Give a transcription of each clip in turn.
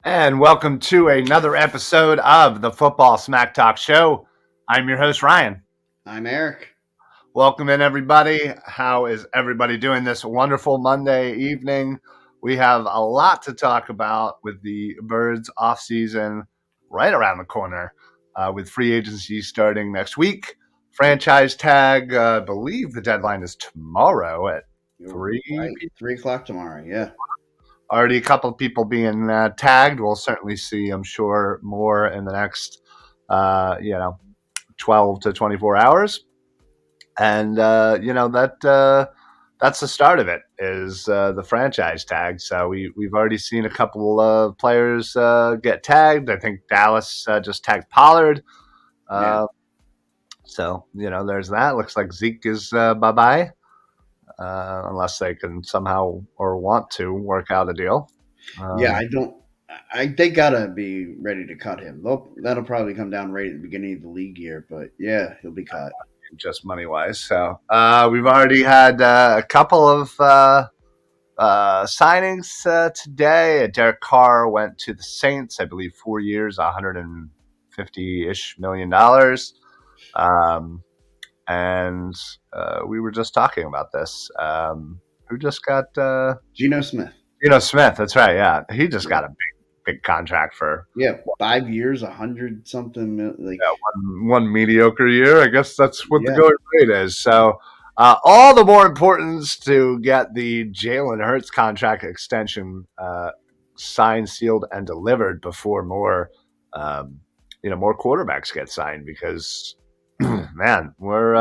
And welcome to another episode of the Football Smack Talk Show. I'm your host, Ryan. I'm Eric. Welcome in, everybody. How is everybody doing this wonderful Monday evening? We have a lot to talk about with the Birds offseason right around the corner, with free agency starting next week. Franchise tag, I believe the deadline is tomorrow at You're 3. right. 3 o'clock tomorrow. Yeah. Already a couple of people being tagged. We'll certainly see, I'm sure, more in the next, 12 to 24 hours. And, that's the start of it is the franchise tag. So we've already seen a couple of players get tagged. I think Dallas just tagged Pollard. Yeah. So, there's that. Looks like Zeke is bye-bye, unless they can somehow or want to work out a deal. Yeah. I don't. They gotta be ready to cut him. That'll probably come down right at the beginning of the league year. But yeah, he'll be cut. Just money wise. So we've already had a couple of signings today. Derek Carr went to the Saints, I believe, 4 years, $150-ish million. And we were just talking about this. Who just got Geno Smith. Smith? That's right. Yeah, he just got a big contract for 5 years, 100 something. one mediocre year. I guess that's what the going rate is. So all the more importance to get the Jalen Hurts contract extension signed, sealed, and delivered before more quarterbacks get signed, because man, we're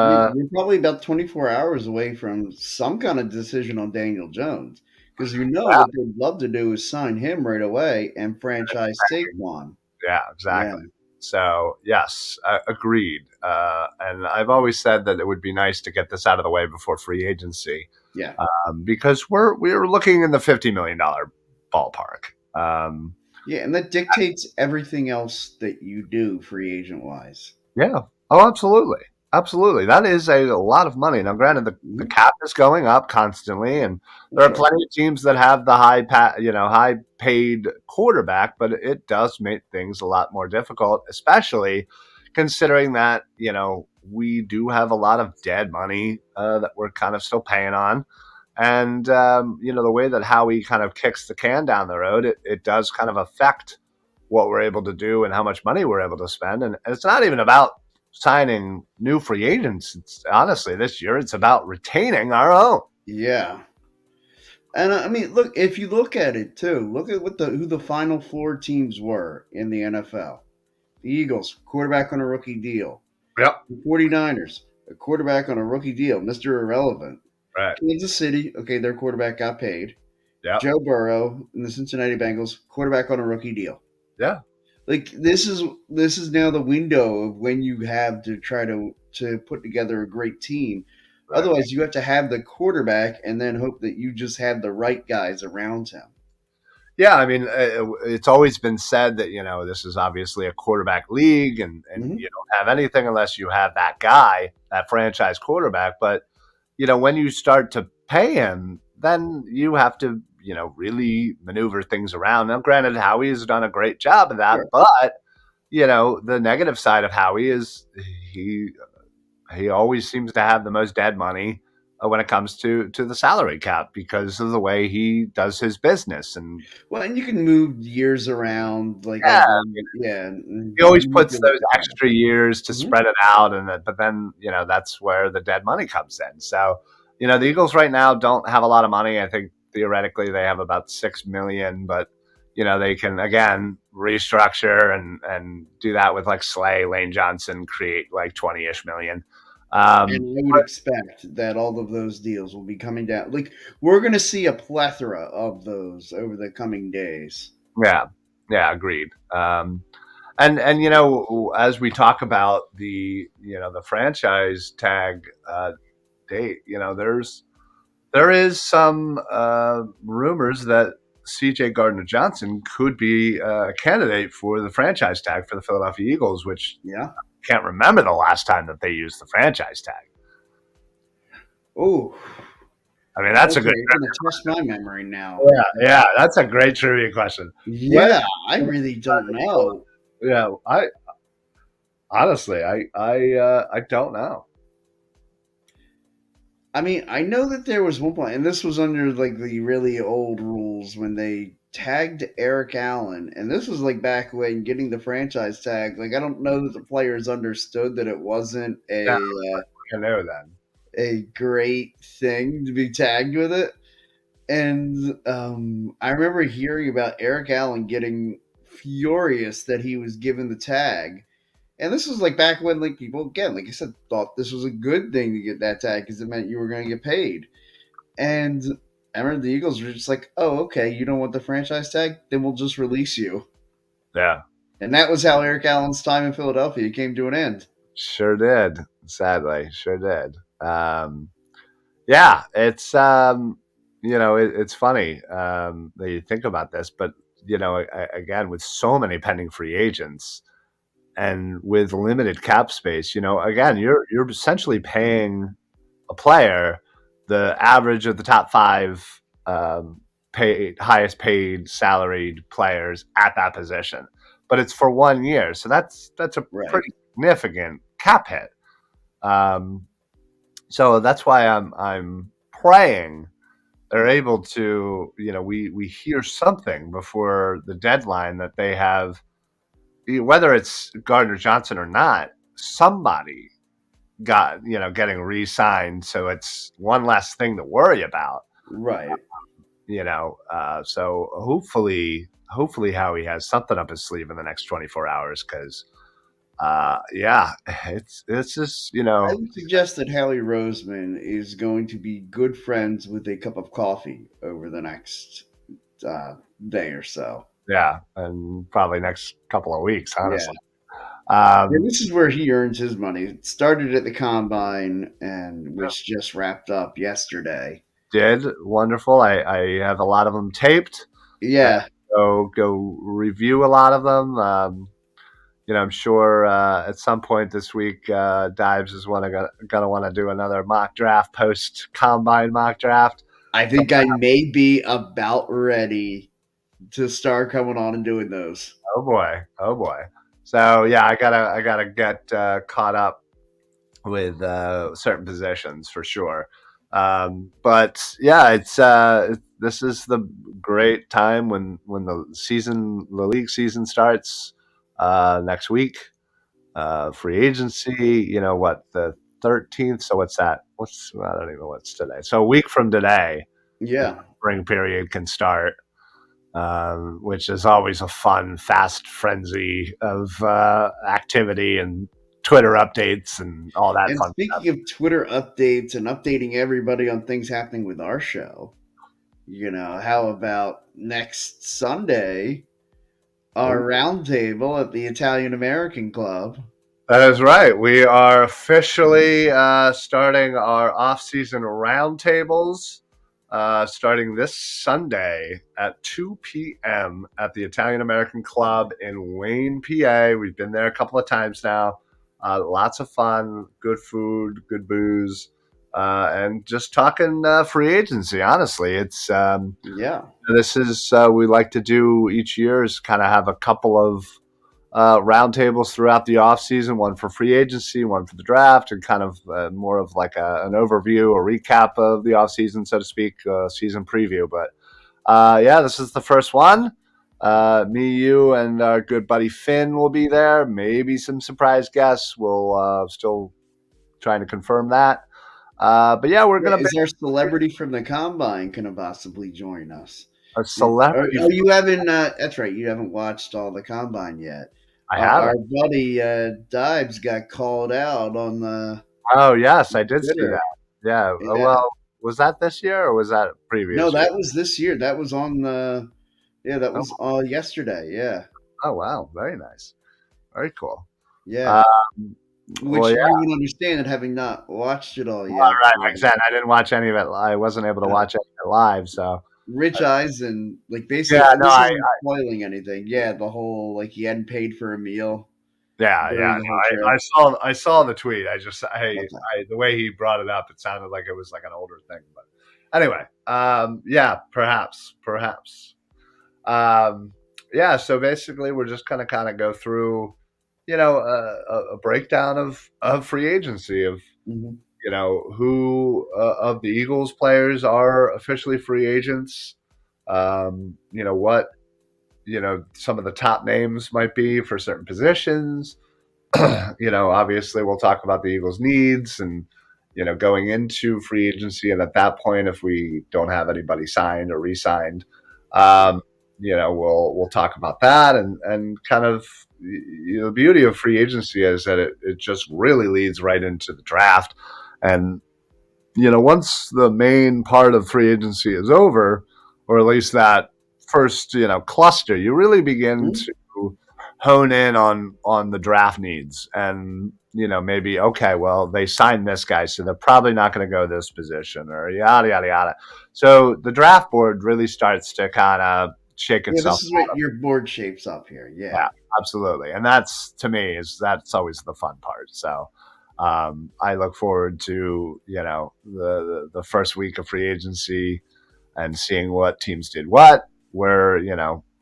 probably about 24 hours away from some kind of decision on Daniel Jones, because wow. what they'd love to do is sign him right away and franchise Saquon. Yeah, exactly. So, yes, agreed. And I've always said that it would be nice to get this out of the way before free agency. Yeah. Because we're looking in the $50 million ballpark. And that dictates everything else that you do free agent wise. Yeah. Oh, absolutely. Absolutely. That is a lot of money. Now, granted, the cap is going up constantly, and there are plenty of teams that have the high paid quarterback, but it does make things a lot more difficult, especially considering that, we do have a lot of dead money that we're kind of still paying on. And, the way that Howie kind of kicks the can down the road, it does kind of affect what we're able to do and how much money we're able to spend. And it's not even about signing new free agents. It's honestly, this year it's about retaining our own. Yeah. And I mean, look, if you look at it too, look at who the final four teams were in the NFL. The Eagles, quarterback on a rookie deal. Yep. The 49ers, a quarterback on a rookie deal, Mr. Irrelevant. Right. Kansas City, okay, their quarterback got paid. Yeah. Joe Burrow and the Cincinnati Bengals, quarterback on a rookie deal. Yeah. Like this is now the window of when you have to try to put together a great team. Right. Otherwise, you have to have the quarterback and then hope that you just have the right guys around him. Yeah, I mean, it's always been said that, this is obviously a quarterback league, and you don't have anything unless you have that guy, that franchise quarterback. But, when you start to pay him, then you have to, really maneuver things around. Now, granted, Howie has done a great job of that, sure. But, the negative side of Howie is he always seems to have the most dead money when it comes to the salary cap, because of the way he does his business. And you can move years around, like he always puts those extra years to spread it out, but then that's where the dead money comes in. So the Eagles right now don't have a lot of money. I think theoretically they have about $6 million, but they can again restructure and do that with like Slay, Lane Johnson, create like 20-ish million. And I would expect that all of those deals will be coming down. Like, we're going to see a plethora of those over the coming days. Yeah, agreed. And as we talk about the franchise tag date, there is some rumors that C.J. Gardner-Johnson could be a candidate for the franchise tag for the Philadelphia Eagles, which can't remember the last time that they used the franchise tag. Oh, I mean, that's a Okay, good. you're gonna test my memory now. Yeah, yeah, that's a great trivia question. When Yeah, I really don't know. yeah, I honestly, I don't know. I mean, I know that there was one point, and this was under like the really old rules when they tagged Eric Allen, and this was like back when getting the franchise tag. Like, I don't know that the players understood that it wasn't Yeah, a I know then. a great thing to be tagged with it. And I remember hearing about Eric Allen getting furious that he was given the tag. And this was like back when like people again, like I said, thought this was a good thing to get that tag because it meant you were going to get paid. And I remember the Eagles were just like, "Oh, okay, you don't want the franchise tag? Then we'll just release you." Yeah, And that was how Eric Allen's time in Philadelphia came to an end. sure did. Sadly, sure did. Yeah, it's it's funny that you think about this, but again, with so many pending free agents and with limited cap space, again, you're essentially paying a player the average of the top five highest paid salaried players at that position, but it's for 1 year, so that's a Right. pretty significant cap hit. Um, so that's why I'm praying they're able to, we hear something before the deadline that they have, whether it's Gardner Johnson or not, somebody getting re-signed, so it's one less thing to worry about. Right. So hopefully Howie has something up his sleeve in the next 24 hours because yeah, it's just I would suggest that Howie Roseman is going to be good friends with a cup of coffee over the next day or so. yeah, and probably next couple of weeks, Yeah. honestly. Yeah, Um, this is where he earns his money. It started at the combine, and which just wrapped up yesterday. did wonderful. I have a lot of them taped. And Yeah, go review a lot of them. I'm sure at some point this week, Dives is gonna want to do another mock draft, post combine mock draft. I think I may be about ready to start coming on and doing those. Oh boy, oh boy. So yeah, I gotta get caught up with certain positions for sure. But yeah, this is the great time when the league season starts next week. Free agency, what, the 13th? So what's that? I don't even know what's today. So a week from today, the Yeah, spring period can start, which is always a fun, fast frenzy of activity and Twitter updates and all that and fun stuff. speaking of Twitter updates and updating everybody on things happening with our show, how about next Sunday, our Oh, roundtable at the Italian American Club? that is right. We are officially starting our off-season roundtables, starting this Sunday at 2 p.m. at the Italian American Club in Wayne, PA. We've been there a couple of times now. Lots of fun, good food, good booze, and just talking free agency. Honestly, it's Yeah. this is we like to do each year is kind of have a couple of roundtables throughout the off season, one for free agency, one for the draft, and kind of more of like an overview, a recap of the off season, so to speak, season preview. But yeah, this is the first one. Me, you, and our good buddy Finn will be there. Maybe some surprise guests. We'll still trying to confirm that. But yeah, we're Yeah, gonna be is our celebrity from the combine going to possibly join us? a Oh, celebrity. oh, you haven't. That's right. You haven't watched all the combine yet. I Our haven't. buddy Dibes got called out on the Oh yes, I did see Twitter. that. Yeah. Yeah. Well, was that this year or was that No, previous year? that was this year. That was on the. Yeah, that Oh, was yesterday. Yeah. oh wow, very nice, very cool. Yeah. Um, well, Which yeah, you would understand that having not watched it all all yet. right. Like I said, I didn't watch any of it. I wasn't able to Uh, watch any of it live. So Rich Eisen, like basically, yeah, and no, this isn't spoiling anything. Yeah, the whole like he hadn't paid for a meal yeah, during the whole no, trip. I saw the tweet. I just Okay. the way he brought it up, it sounded like it was like an older thing, but. Anyway, yeah, perhaps. Um, yeah, so basically, we're just kind of go through, a breakdown of free agency of Hmm. who of the Eagles players are officially free agents. What some of the top names might be for certain positions. Obviously we'll talk about the Eagles' needs and going into free agency, and at that point, if we don't have anybody signed or re-signed, um, we'll talk about that and kind of the beauty of free agency is that it just really leads right into the draft, and once the main part of free agency is over, or at least that first, cluster, you really begin Hmm. to hone in on the draft needs and maybe okay, well they signed this guy, so they're probably not going to go this position or yada yada yada. So the draft board really starts to kind of shake Yeah, itself this is what out. your board shapes up here. Yeah, Yeah. absolutely. And that's to me is that's always the fun part. So I look forward to the first week of free agency and seeing what teams did what, where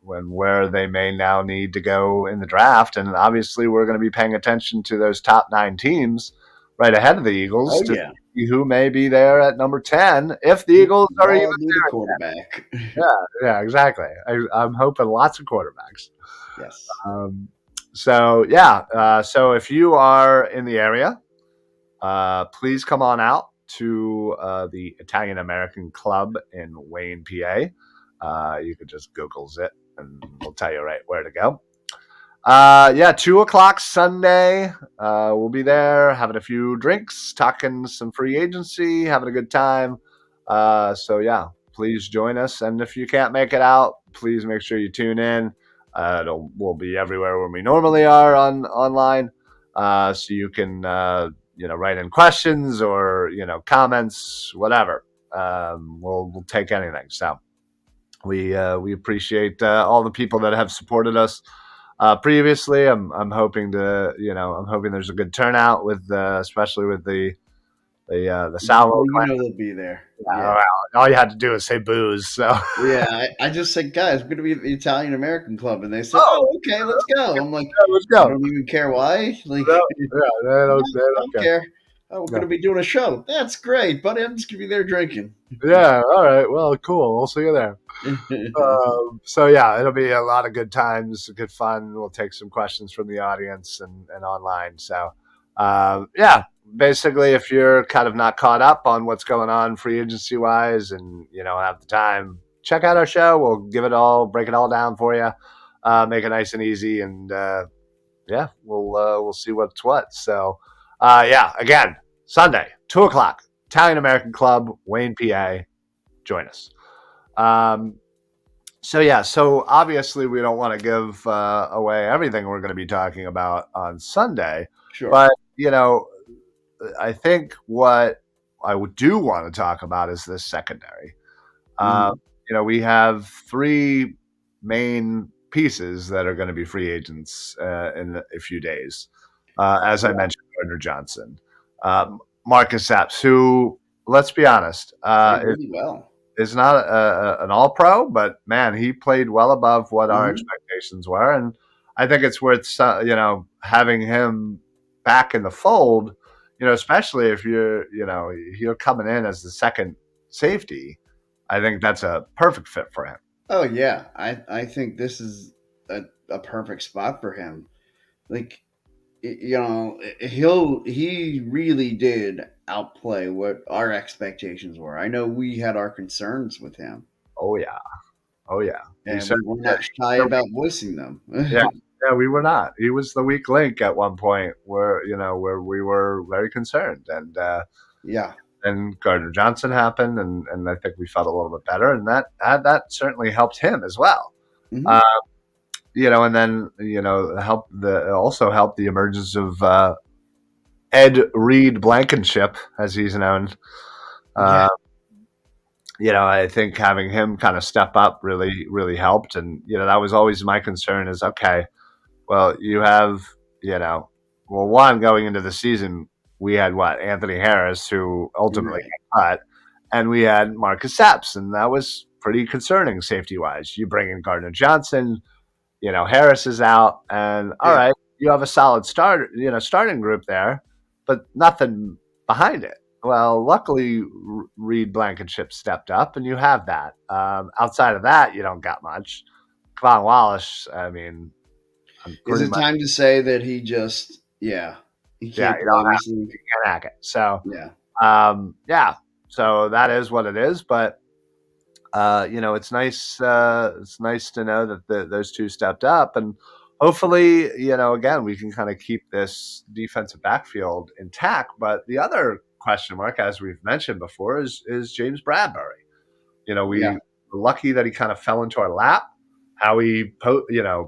where they may now need to go in the draft, and obviously we're going to be paying attention to those top 9 teams right ahead of the Eagles Oh to yeah. see who may be there at number 10 if the Eagles We are even all need a quarterback. there. Yeah, exactly. I'm hoping lots of quarterbacks. Yes. Um, so yeah, so if you are in the area, please come on out to the Italian American Club in Wayne, PA. You can just Google it, and we'll tell you right where to go. Yeah, 2 o'clock Sunday. We'll be there having a few drinks, talking some free agency, having a good time. So yeah, please join us. And if you can't make it out, please make sure you tune in. We'll be everywhere when we normally are on online, so you can write in questions or comments, whatever. We'll take anything. So we appreciate all the people that have supported us previously. I'm hoping to I'm hoping there's a good turnout with especially with the Salvo Well, you clan. know they'll be there. All, Yeah. right. All you had to do is say booze. So Yeah. I just said, guys, we're gonna be at the Italian American Club, and they said, oh, "Oh, okay, let's go." I'm like, let's you go. don't even care why? Like, No, yeah, they I don't don't care. care. Oh, we're Yeah. gonna be doing a show. That's great, buddy. I'm just gonna be there drinking. Yeah. All right. Well, cool. We'll see you there. So yeah, it'll be a lot of good times, good fun. We'll take some questions from the audience and online. So yeah, basically, if you're kind of not caught up on what's going on free agency wise, and have the time, check out our show. We'll break it all down for you, make it nice and easy, and yeah, we'll see what's what. So yeah, again, Sunday, 2 o'clock, Italian American Club, Wayne, PA. Join us. Um, so yeah, so obviously we don't want to give away everything we're going to be talking about on Sunday, Sure. but I think what I do want to talk about is this secondary. Uh, Mhm. we have 3 main pieces that are going to be free agents in a few days. As I Yeah, mentioned, Gardner Johnson, Marcus Epps, who, let's be honest, played really well. is not an all pro, but man, he played well above what our Mhm. expectations were. And I think it's worth, having him back in the fold, especially if you're coming in as the second safety. I think that's a perfect fit for him. Oh yeah, I think this is a perfect spot for him. Like, he really did outplay what our expectations were. I know we had our concerns with him, Oh yeah. Oh yeah. He and we were certainly did. not shy about voicing them. Yeah. Yeah, we were not. He was the weak link at one point where we were very concerned. Yeah. And Gardner Johnson happened, and I think we felt a little bit better, and that certainly helped him as well. Hmm. Uh, and then also helped the emergence of Ed Reed Blankenship, as he's known. Yeah. Uh, I think having him kind of step up really really helped, and that was always my concern is okay. Well, you have one going into the season, we had what Anthony Harris, who ultimately Right. got cut. and we had Marcus Epps, and that was pretty concerning safety wise. You bring in Gardner Johnson, Harris is out, and all Yeah. right, you have a solid starting group there, but nothing behind it. Well, luckily, Reed Blankenship stepped up, and you have that. Outside of that, you don't got much. Kevon Wallace, I mean, I'm Is pretty it much, time to say that he just, yeah, he yeah, can't play this you league? can't hack it. So, Yeah. yeah, so that is what it is. But it's nice. It's nice to know that those two stepped up, and hopefully, again, we can kind of keep this defensive backfield intact. But the other question mark, as we've mentioned before, is James Bradbury. Yeah. We were lucky that he kind of fell into our lap. Howie,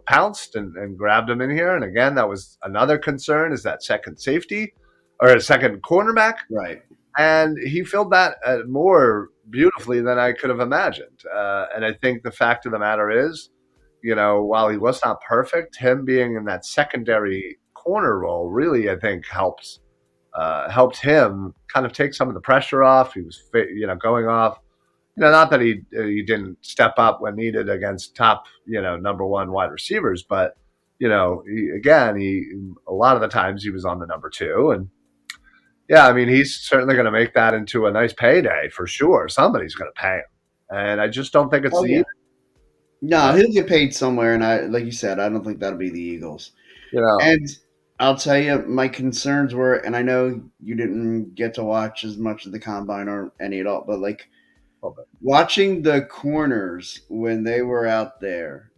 pounced and grabbed him in here, and again, that was another concern: is that second safety or a second cornerback, Right. and he filled that more beautifully than I could have imagined. And I think the fact of the matter is, while he was not perfect, him being in that secondary corner role really, I think, helped him kind of take some of the pressure off. He was, going off. Not that he didn't step up when needed against top, number one wide receivers, but he a lot of the times he was on the number two, and yeah, I mean, he's certainly going to make that into a nice payday for sure. Somebody's going to pay him, and I just don't think it's Oh the yeah. Eagles. No, Uh, he'll get paid somewhere, and like you said, I don't think that'll be the Eagles. you know, And I'll tell you, my concerns were, and I know you didn't get to watch as much of the combine or any at all, but like a little bit. watching the corners when they were out there,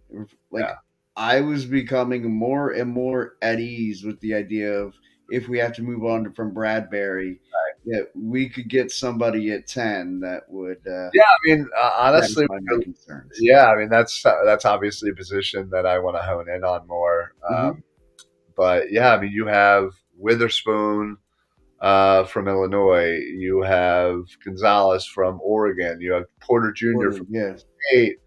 like Yeah, I was becoming more and more at ease with the idea of if we have to move on from Bradbury, that we could get somebody at 10 that would yeah. I mean, honestly, satisfy my concerns. yeah. I mean, that's obviously a position that I want to hone in on more. Hmm. But yeah, I mean, you have Witherspoon from Illinois, you have Gonzalez from Oregon, you have Porter Jr. Or from yeah, State.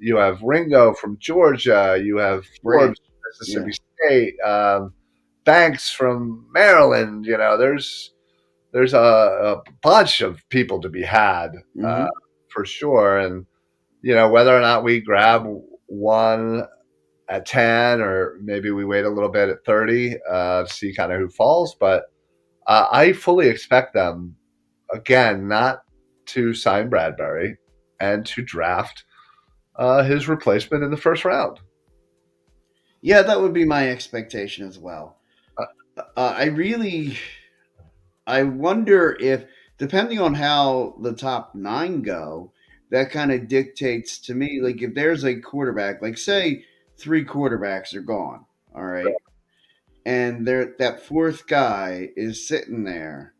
You have Ringo from Georgia. You have Brand, Forbes from yeah. Mississippi State. Banks from Maryland. There's a bunch of people to be had uh, Hmm. for sure. And whether or not we grab one at 10 or maybe we wait a little bit at 30 to see kind of who falls. But I fully expect them again not to sign Bradbury and to draft his replacement in the first round. Yeah, that would be my expectation as well. Uh, I really, I wonder if, depending on how the top nine go, that kind of dictates to me. Like, if there's a quarterback, like say three quarterbacks are gone, all right, and there that fourth guy is sitting there,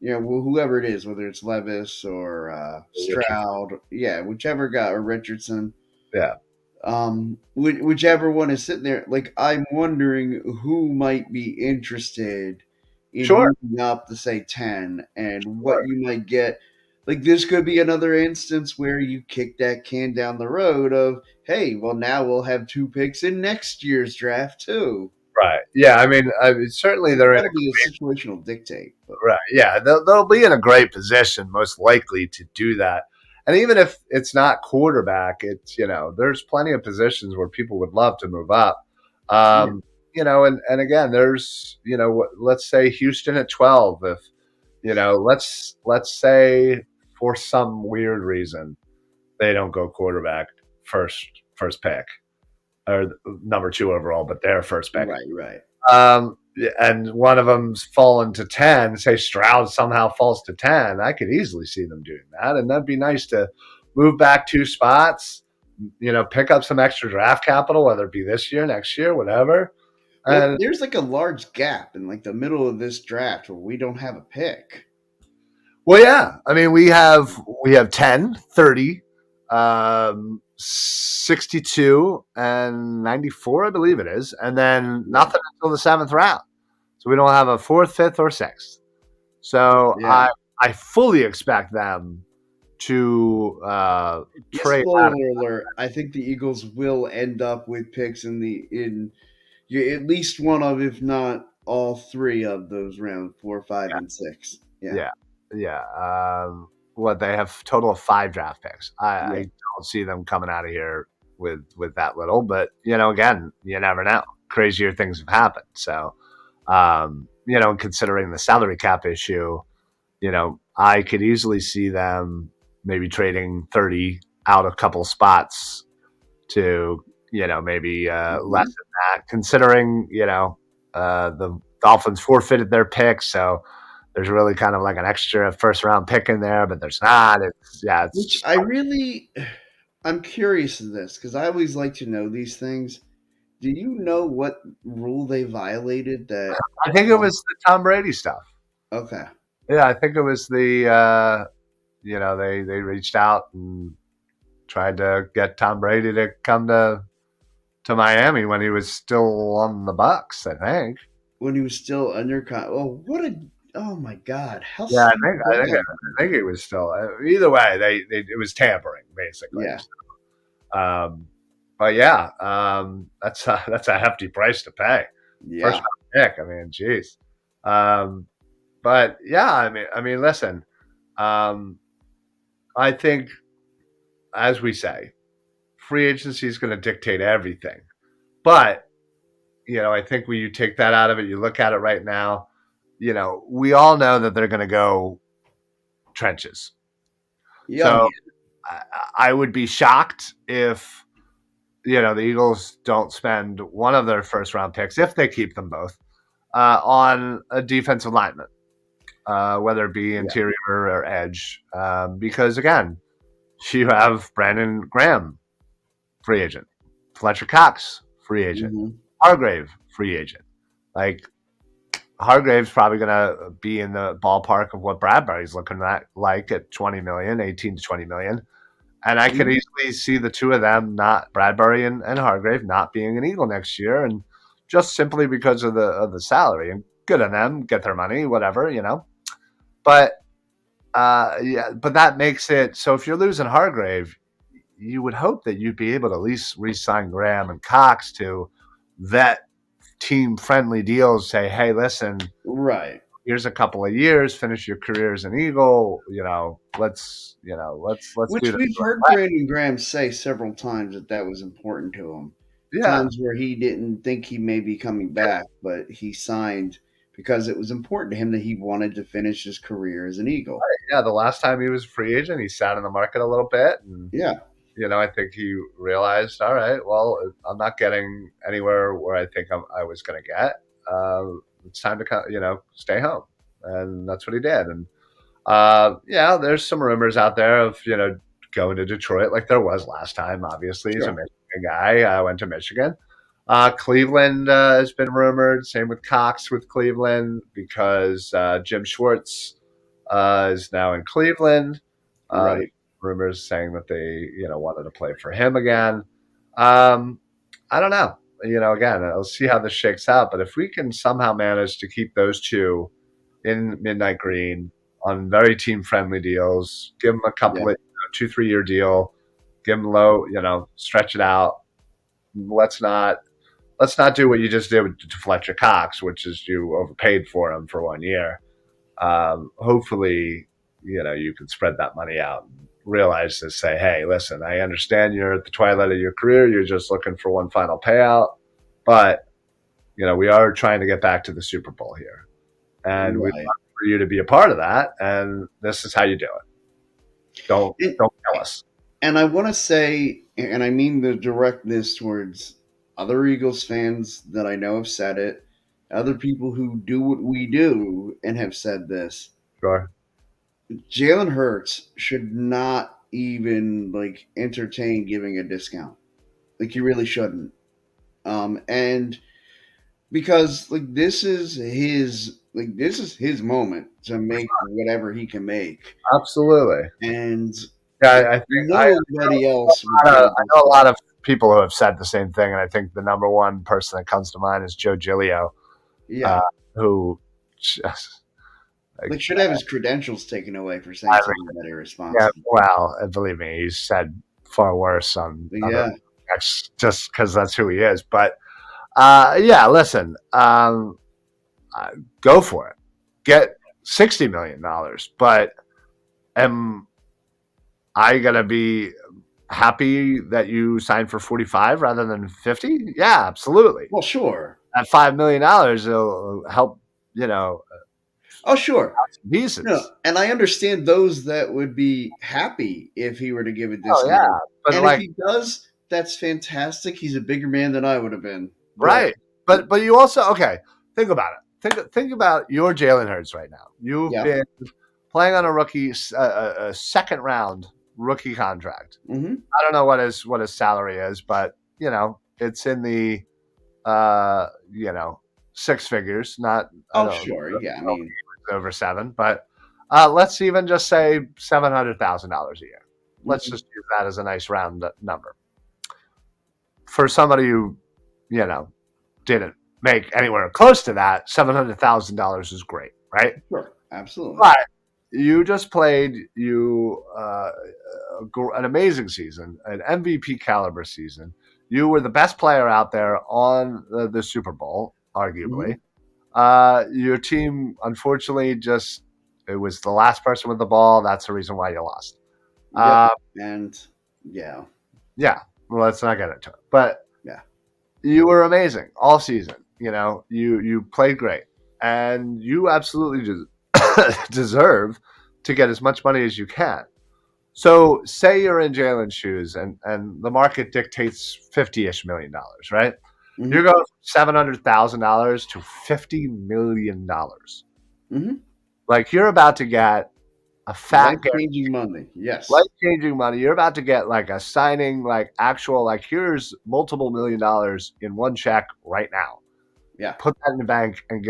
whoever it is, whether it's Levis or Richard, Stroud, yeah, whichever guy or Richardson, yeah, whichever one is sitting there, like I'm wondering who might be interested in sure, moving up to say 10 and what sure. you might get. Like this could be another instance where you kick that can down the road of, hey, well now we'll have two picks in next year's draft too. Right. Yeah. I mean, certainly they're in That'll be a situational dictate, but right. Yeah, they'll be in a great position, most likely, to do that. And even if it's not quarterback, it's there's plenty of positions where people would love to move up. yeah, And again, there's let's say Houston at 12. If let's say for some weird reason they don't go quarterback first pick or number two overall, but their first pick. right, right. Um, and one of them's fallen to 10, say Stroud somehow falls to 10, I could easily see them doing that. And that'd be nice to move back two spots, pick up some extra draft capital, whether it be this year, next year, whatever. Well, And there's like a large gap in like the middle of this draft where we don't have a pick. well, yeah, I mean, we have 10, 30, 62, and 94, I believe it is. And then Yeah. nothing until the seventh round. So we don't have a fourth, fifth, or sixth. So Yeah. I fully expect them to trade out. Spoiler alert, I think the Eagles will end up with picks in at least one of, if not all three of those rounds, 4, 5, and 6. Yeah. Yeah, yeah. they have total of 5 draft picks. I Yeah. don't see them coming out of here with that little, but again, you never know. Crazier things have happened. So, considering the salary cap issue, I could easily see them maybe trading 30 out a couple spots to, maybe less Mhm. than that, considering, the Dolphins forfeited their pick. So there's really kind of like an extra first round pick in there, but there's not. Which It's, I'm curious of this because I always like to know these things. Do you know what rule they violated that? I think it was the Tom Brady stuff. Okay. Yeah, I think it was they reached out and tried to get Tom Brady to come to Miami when he was still on the Bucks, I think. When he was still under oh, what a oh my god, how Yeah, I stupid think I was think that? I think it was still either way. It was tampering basically. Yeah, Um, but yeah, that's a hefty price to pay. First yeah, round pick. I mean, geez. Um, but yeah, I mean, listen. Um, I think, as we say, free agency is going to dictate everything. But I think when you take that out of it, you look at it right now. We all know that they're going to go trenches. yeah, oh, So yeah. I would be shocked if the Eagles don't spend one of their first round picks, if they keep them both, on a defensive lineman, whether it be Yeah. interior or edge, because again, you have Brandon Graham, free agent, Fletcher Cox, free agent, Hmm. Hargrave, free agent. Like, Hargrave's probably going to be in the ballpark of what Bradbury's looking at 20 million, 18 to 20 million. And I could easily see the two of them, not Bradbury and Hargrave, not being an Eagle next year, and just simply because of the salary. And good on them, get their money, whatever. But yeah, but that makes it so if you're losing Hargrave, you would hope that you'd be able to at least re-sign Graham and Cox to vet team-friendly deals. Say, hey, listen, Right. here's a couple of years, finish your career as an Eagle. Let's Which do this we've the right heard way. Brandon Graham say several times that that was important to him. Yeah, Times where he didn't think he may be coming back, but he signed because it was important to him that he wanted to finish his career as an Eagle. yeah. The last time he was a free agent, he sat in the market a little bit, and Yeah. I think he realized, all right, well, I'm not getting anywhere where I think I was going to get. It's time to stay home, and that's what he did. And yeah, there's some rumors out there of going to Detroit, like there was last time. Obviously, he's a Sure. Michigan guy. Went to Michigan. Cleveland has been rumored. Same with Cox with Cleveland because Jim Schwartz is now in Cleveland. There's Right. rumors saying that they wanted to play for him again. Um, I don't know. Again, I'll see how this shakes out. But if we can somehow manage to keep those two in Midnight Green on very team friendly deals, give them a Yeah. couple of 2-3 year deal, give them low, stretch it out. Let's not do what you just did to Fletcher Cox, which is you overpaid for him for 1 year. Hopefully, you can spread that money out and realize to say, hey, listen, I understand you're at the twilight of your career. You're just looking for one final payout, but we are trying to get back to the Super Bowl here, and we'd Right. love for you to be a part of that. And this is how you do it. Don't And, don't tell us. and I want to say, and I mean to direct this towards other Eagles fans that I know have said it, other people who do what we do and have said this. Sure. Jalen Hurts should not even like entertain giving a discount. Like he really shouldn't. And because this is his moment to make whatever he can make, Absolutely. and Yeah, if I think nobody else would I give a know a lot discount. of people who have said the same thing, and I think the number one person that comes to mind is Joe Giglio, Yeah, who just like, like should have his credentials taken away for saying I something that yeah, irresponsible. well, and believe me, he's said far worse on other Yeah, just because that's who he is. But yeah, listen, go for it, get $60 million, but I gotta be happy that you signed for 45 rather than 50? Yeah, absolutely. Well, sure. At $5 million will help, you know, Oh, sure. No, pieces. and I understand those that would be happy if he were to give a Oh yeah, discount. but And if like he does, that's fantastic. He's a bigger man than I would have been. But right, but you also okay. Think about it. Think about your Jalen Hurts right now. You've yeah. been playing on a rookie, a second round rookie contract. Hmm. I don't know what his salary is, but it's in the you know six figures. Not I Oh, don't sure. Yeah. I mean, over seven, but let's even just say $700,000 a year. Let's mhm. just use that as a nice round number for somebody who you know didn't make anywhere close to that. $700,000 is great, right? Sure. Absolutely. But you just played an amazing season, an MVP caliber season. You were the best player out there on the Super Bowl, Hmm. arguably. Your team, unfortunately, just it was the last person with the ball. That's the reason why you lost. Yep. Uh, And yeah. yeah, well, let's not get into it. But Yeah. you were amazing all season. You played great, and you absolutely deserve to get as much money as you can. So, say you're in Jalen's shoes, and the market dictates $50-ish million, right? You're Hmm. going from $700,000 to $50 million. Hmm. Like you're about to get a fat Life changing money. life Yes. changing money. You're about to get like a signing, like actual, like here's multiple $1 million in one check right now. Yeah. Put that in the bank and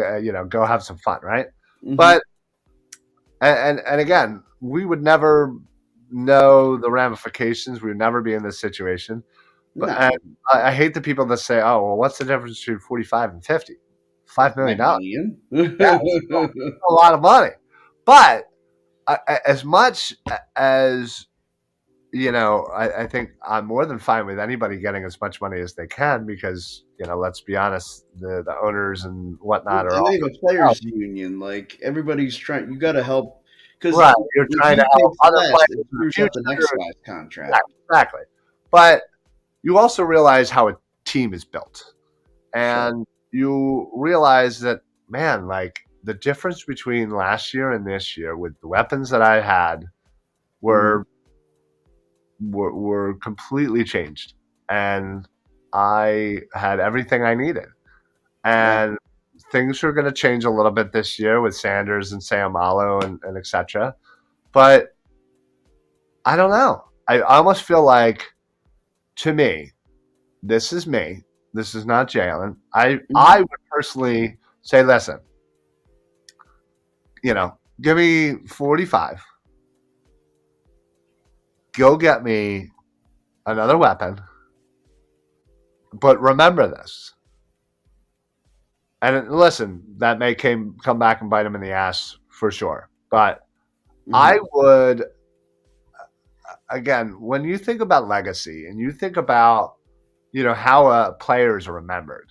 go have some fun, right? Hmm. But and again, we would never know the ramifications. We would never be in this situation. But No. and I hate the people that say, "Oh, well, what's the difference between 45 and 50? $5 million. 5 million. Yeah, it's a lot of money." But as much as I think I'm more than fine with anybody getting as much money as they can because let's be honest, the owners and whatnot are And they also have a players union. Like everybody's trying. You got to help because right. You're if trying to he help takes other less, players it in the screws up the next future. guy's Yeah, contract. exactly. But you also realize how a team is built, Sure. and you realize that man, like the difference between last year and this year with the weapons that I had Hmm. were were completely changed, and I had everything I needed. Yeah. And things are going to change a little bit this year with Sanders and Sayamalo and etc. But I don't know. I almost feel like, to me, this is me. This is not Jalen. I Hmm. would personally say, listen, give me 45. Go get me another weapon. But remember this. And listen, that may come back and bite him in the ass for sure. But I Hmm. would, again, when you think about legacy and you think about, how a player is remembered,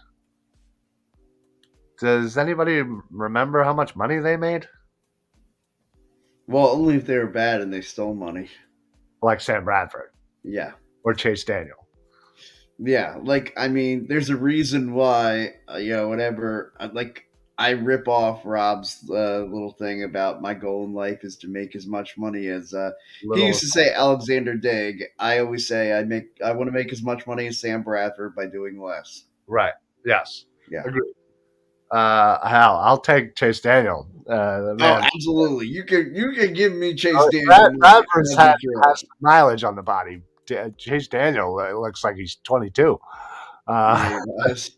does anybody remember how much money they made? Well, only if they were bad and they stole money. Like Sam Bradford Yeah. or Chase Daniel. Yeah. Like, I mean, there's a reason why, whenever, like, I rip off Rob's little thing about my goal in life is to make as much money as he used Little to say Alexander Digg. I always say I want to make as much money as Sam Bradford by doing less. right. Yes. Yeah. Agreed. Hell, I'll take Chase Daniel. The Oh, man, absolutely. You can give me Chase Daniel Bradford's as a has draw. some mileage on the body. Chase Daniel looks like he's 22. Yeah, Uh, he does.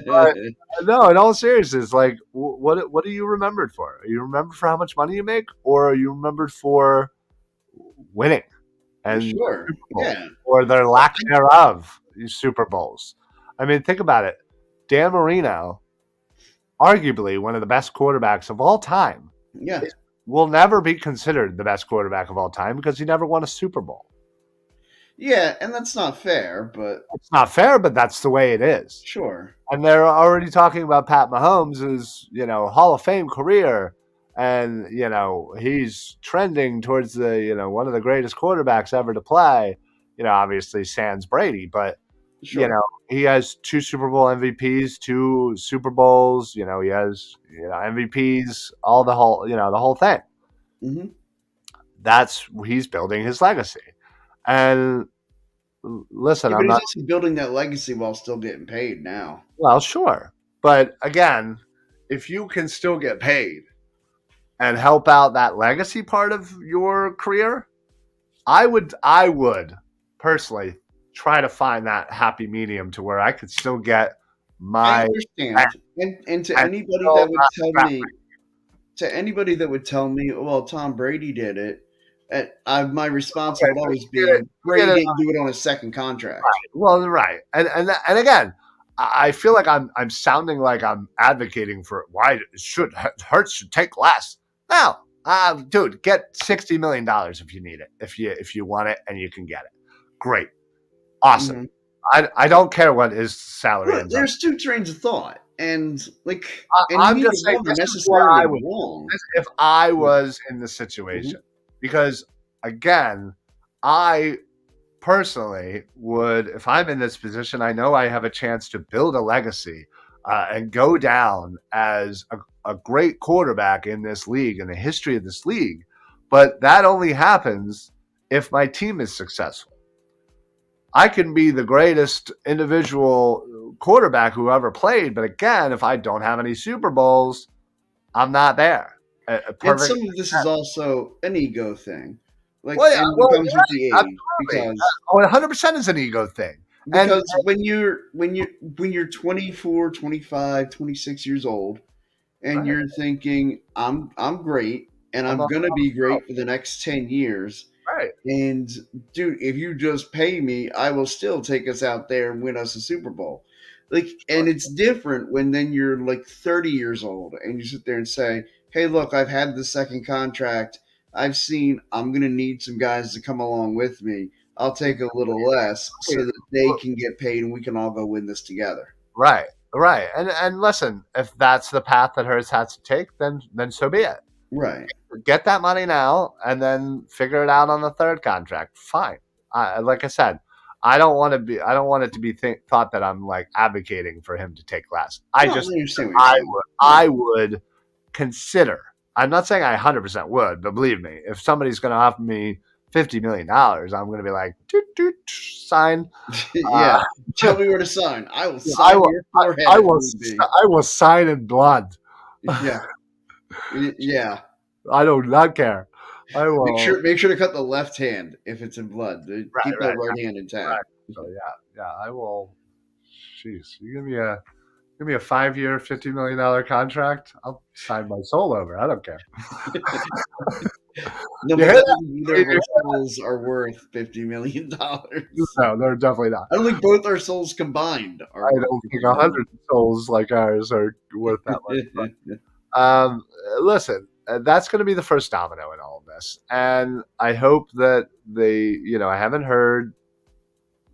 but no, in all seriousness, like, what are you remembered for? Are you remembered for how much money you make, or are you remembered for winning and Sure. Super Bowls, Yeah. or their lack thereof, Super Bowls? I mean, think about it. Dan Marino, arguably one of the best quarterbacks of all time, Yeah. will never be considered the best quarterback of all time because he never won a Super Bowl. Yeah, and that's not fair, but It's not fair, but that's the way it is. sure. And they're already talking about Pat Mahomes' Hall of Fame career and he's trending towards the one of the greatest quarterbacks ever to play. Obviously sans Brady, but Sure. he has two Super Bowl MVPs, two Super Bowls. He has MVPs, all the whole thing. Hmm. That's he's building his legacy. And listen, Yeah, I'm but he's not also building that legacy while still getting paid now. well, sure, but again, if you can still get paid and help out that legacy part of your career, I would personally try to find that happy medium to where I could still get I my understand, and to and anybody still that would not tell scrap me, well, Tom Brady did it, my response okay, would but always you be, get Brady it didn't do it on his second contract. right. Well, right, and again, I feel like I'm sounding like I'm advocating for why Hurts should take less. No, dude, get $60 million if you need it, if you want it and you can get it. Great, awesome. Hmm. I don't care what his salary But ends up. there's two trains of thought, and I'm neither just saying one are this is what necessarily I would do wrong. if I Yeah. was in the Hmm. situation, because again, I personally would, if I'm in this position, I know I have a chance to build a legacy and go down as a great quarterback in this league, in the history of this league. But that only happens if my team is successful. I can be the greatest individual quarterback who ever played, but again, if I don't have any Super Bowls, I'm not there. A And perfect. some of this is also an ego thing, Well, yeah, and it well, comes you're with the right. age, Absolutely. because 100% is an ego thing. And when you're 24, 25, 26 years old, and right, you're thinking, I'm great, and I'm I'm a, gonna be great for the next 10 years. right. And dude, if you just pay me, I will still take us out there and win us a Super Bowl. Like, and it's different when then you're like 30 years old and you sit there and say, "Hey, look, I've had the second contract. I've seen I'm gonna need some guys to come along with me. I'll take a little less so that they can get paid and we can all go win this together." Right, right. And listen, if that's the path that Hurts has to take, then so be it. Right. Get that money now and then figure it out on the third contract. Fine. Like I said, I don't want to be. I don't want it to be thought that I'm like advocating for him to take less. I No, I just understand what you're saying. Yeah. I would consider. I'm not saying I 100% would, but believe me, if somebody's going to offer me $50 million, I'm going to be like, doot, doot, sign. Yeah. Uh, Tell me where to sign. I will I sign will. your forehead I if will. need be. I will sign in blood. Yeah. Yeah. I do not care. I Make will. sure make sure to cut the left hand if it's in blood. Right, Keep that right, right hand right. intact. So yeah. I will. Jeez, you give me a 5 year, $50 million contract. I'll sign my soul over. I don't care. No, You but hear that that? means neither of our souls are worth $50 million. No, they're definitely not. I don't think both our souls combined are I worth don't think 100 $50 souls like ours are worth that much. million. Listen, that's going to be the first domino in all of this, and I hope that I haven't heard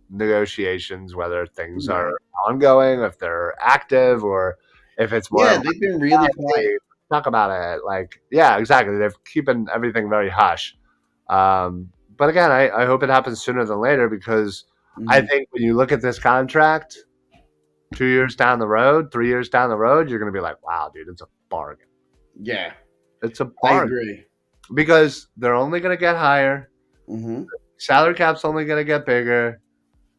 negotiations whether things are Right. ongoing, if they're active, or if it's more Yeah, of they've been like, really quiet. hey, talk about it. Like, yeah, exactly. They're keeping everything very hush. But again, I hope it happens sooner than later because I Mhm. think when you look at this contract, 2 years down the road, 3 years down the road, you're going to be like, wow, dude, it's a bargain. Yeah, It's a I bargain agree. because they're only going to get higher. Hmm. Salary cap's only going to get bigger.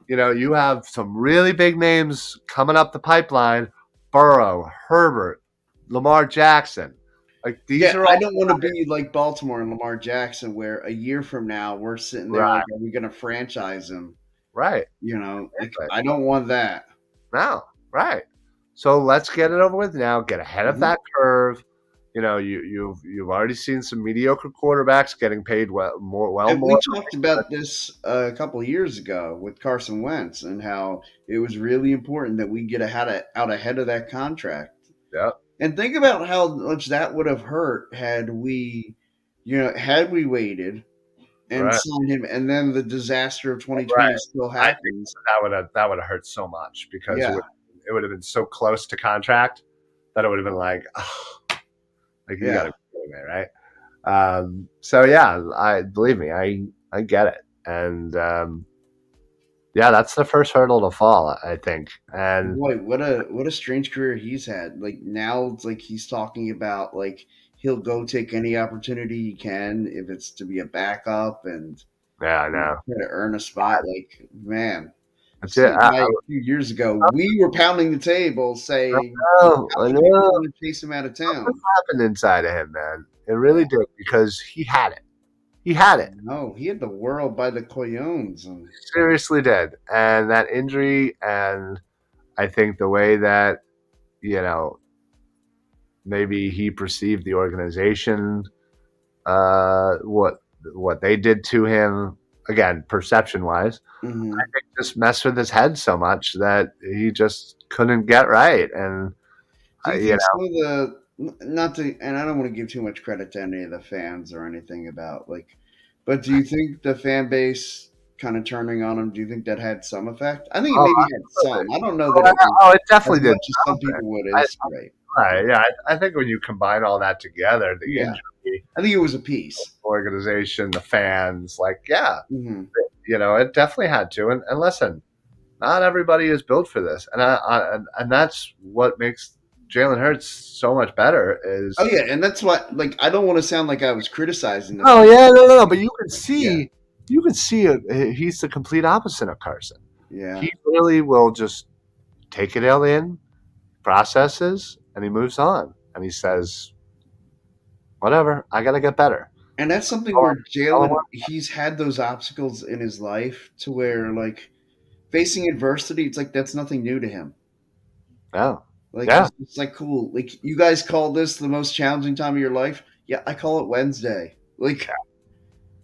You have some really big names coming up the pipeline: Burrow, Herbert, Lamar Jackson. Like these Yeah, are I all don't want to be like Baltimore and Lamar Jackson, where a year from now we're sitting there right, like, are we going to franchise him? right. Like Exactly. I don't want that. No, right. So let's get it over with now. Get ahead of Mhm. that curve. You've already seen some mediocre quarterbacks getting paid well And we more. talked about this a couple of years ago with Carson Wentz and how it was really important that we get out ahead of that contract. Yeah, And think about how much that would have hurt had we waited and right, signed him, and then the disaster of right. 2020 still I think happens. that would have hurt so much because Yeah, it would have been so close to contract that it would have been like, oh, like you got yeah. to. kidding me, right? So yeah, I believe me, I get it, and yeah, that's the first hurdle to fall, I think, and Boy, what a strange career he's had. Like now, it's like he's talking about like he'll go take any opportunity he can if it's to be a backup and yeah, I know. try to earn a spot. Like man, That's it. same guy a few years ago, we were pounding the table saying, know, "How I many people know. want to chase him out of Something town?" happened inside of him, man. It really Yeah, did because he had it. He had it. no, he had the world by the coyones, and Seriously did. And that injury, and I think the way that, you know, maybe he perceived the organization, what they did to him, again, perception wise, mhm. just messed with his head so much that he just couldn't get right. And, Do you you think know, some of the not to and I don't want to give too much credit to any of the fans or anything about like but do you think the fan base kind of turning on him, do you think that had some effect? I think it oh, maybe had some. I don't know that oh, it was it definitely as did much as some something. people would I, insinuate. right, yeah, I think when you combine all that together, the Yeah. injury, I think it was a piece. organization, the fans, like, yeah, Hmm. it definitely had to. And listen, not everybody is built for this, and that's what makes Jalen Hurts so much better. Oh Is yeah, and that's what like I don't want to sound like I was criticizing the oh fan. yeah, no, but Yeah. you can see he's the complete opposite of Carson. Yeah. He really will just take it all in, processes, and he moves on, and he says, "Whatever, I got to get better." And that's something Oh, where Jalen he's had those obstacles in his life to where like facing adversity, it's like that's nothing new to him. no, Like yeah, he's just like cool. Like you guys call this the most challenging time of your life? Yeah, I call it Wednesday. Like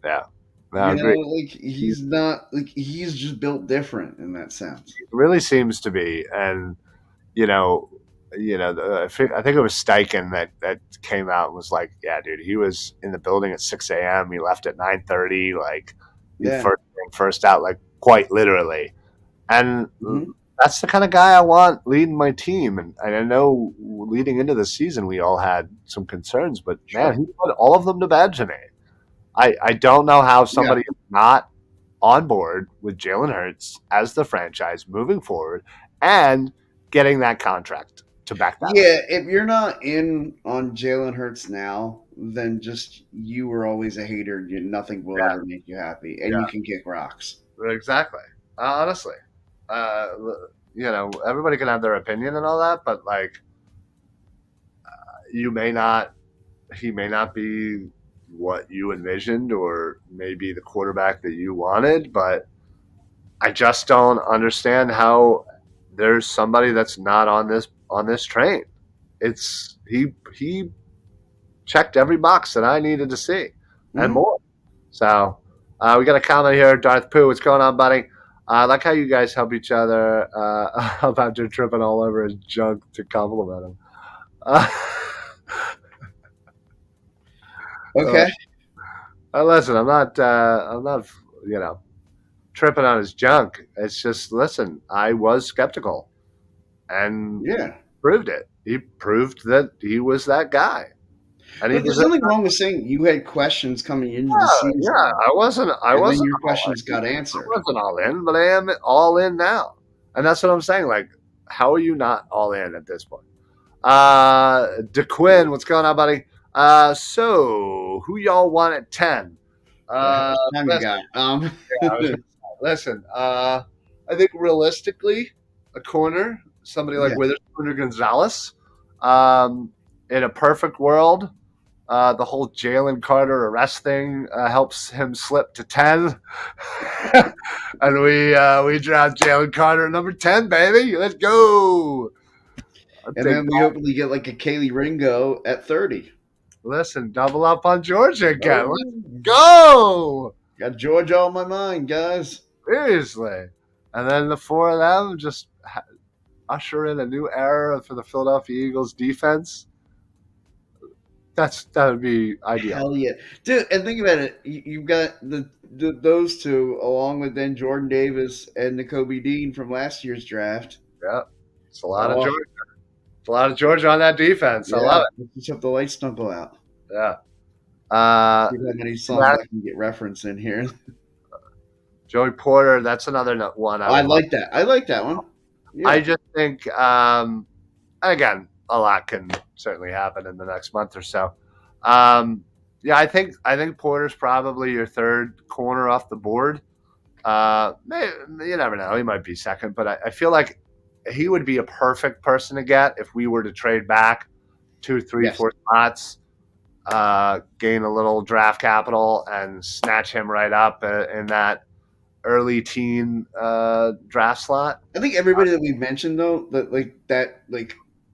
yeah, no, I agree. like he's not like he's just built different in that sense. It really seems to be, and you know, I think it was Steichen that came out and was like, "Yeah, dude, he was in the building at 6 a.m. He left at 9:30. Like, he Yeah. first in, first out, like quite literally." And Hmm. that's the kind of guy I want leading my team. And I know leading into the season, we all had some concerns, but man, Sure. he put all of them to bed today. I don't know how Yeah. somebody is not on board with Jalen Hurts as the franchise moving forward and getting that contract to back that up. Yeah, if you're not in on Jalen Hurts now, then just you were always a hater. Nothing will Yeah, ever make you happy, and you yeah, can kick rocks. exactly. Honestly, uh, everybody can have their opinion and all that, but like, you may not, he may not be what you envisioned or maybe the quarterback that you wanted, but I just don't understand how there's somebody that's not on this train. It's he checked every box that I needed to see and Hmm. more. So we got a comment here, Darth Pooh. What's going on, buddy? I like how you guys help each other about your tripping all over his junk to compliment him. Uh, uh, Okay. listen, I'm not, you know, tripping on his junk. It's just, listen, I was skeptical and Yeah. proved it. He proved that he was that guy, and he But there's deserved. nothing wrong with saying you had questions coming into the Yeah, yeah. season, I and then wasn't your all questions in. got I answered. wasn't all in, but I am all in now, and that's what I'm saying. Like, how are you not all in at this point? DeQuinn, what's going on, buddy? So who y'all want at 10? How Uh, much time you listen, got? yeah, I was gonna say, listen. I think realistically, a corner, somebody like Yeah. Witherspoon or Gonzalez. Um, in a perfect world, the whole Jalen Carter arrest thing helps him slip to 10. And we draft Jalen Carter at number 10, baby. Let's go. I'll And take then we hopefully get like a Kaylee Ringo at 30. listen, double up on Georgia again. Let's Oh, go. got Georgia on my mind, guys. Seriously. And then the four of them just usher in a new era for the Philadelphia Eagles defense. That would be ideal. Hell yeah, dude! And think about it. You've got those two, along with then Jordan Davis and N'Kobe Dean from last year's draft. Yeah. It's a lot of Oh Georgia. It's a lot of Georgia on that defense. I yeah, love it. let's just hope the lights don't go out. Yeah. See how many songs That, I can get reference in here. Joey Porter, that's another one I I would love. like that. I like that one. I Yeah. just think, again, a lot can certainly happen in the next month or so. Yeah, I think Porter's probably your third corner off the board. You never know; he might be second, but I feel like he would be a perfect person to get if we were to trade back two, three, Yes. four spots, gain a little draft capital, and snatch him right up in that early teen draft slot. I think everybody that we've mentioned though, that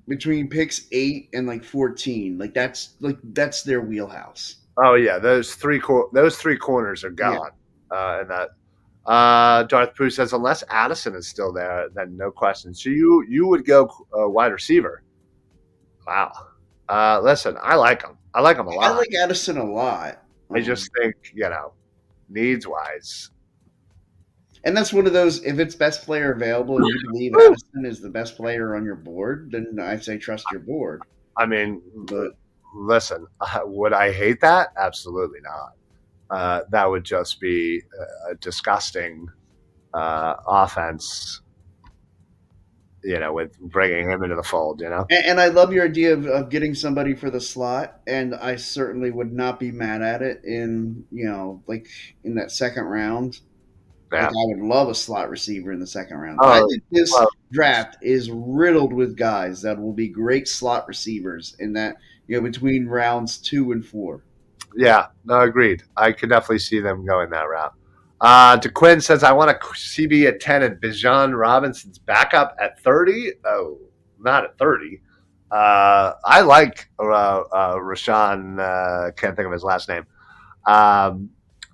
between picks 8 and 14, that's their wheelhouse. Oh yeah, those three corners are Yeah. gone. And that Darth Pooh says unless Addison is still there, then no question. So you would go wide receiver. Wow. Listen, I like him. I like him a I lot. like Addison a lot. I just think needs wise. And that's one of those, if it's best player available and you believe Addison is the best player on your board, then I say trust your board. I mean, But listen, would I hate that? Absolutely not. That would just be a disgusting offense. With bringing him into the fold. and I love your idea of getting somebody for the slot, and I certainly would not be mad at it like in that second round. Like Yeah. I would love a slot receiver in the second round. I Oh, think this well, draft is riddled with guys that will be great slot receivers in that between rounds 2 and 4. yeah. No, agreed. I could definitely see them going that route. DeQuinn says, I want a CB at 10 and Bijan Robinson's backup at 30. Oh, not at 30. I like Rashawn. Can't think of his last name.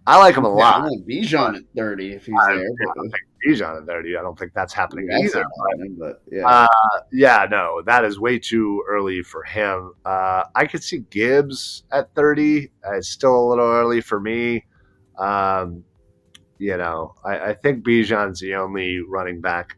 I like him a Yeah, I lot. want Bijan at 30 if he's I there. don't think Bijan at 30. I don't think that's happening That's either. not happening, but yeah. Yeah, no, that is way too early for him. I could see Gibbs at 30. It's still a little early for me. Um, I think Bijan's the only running back.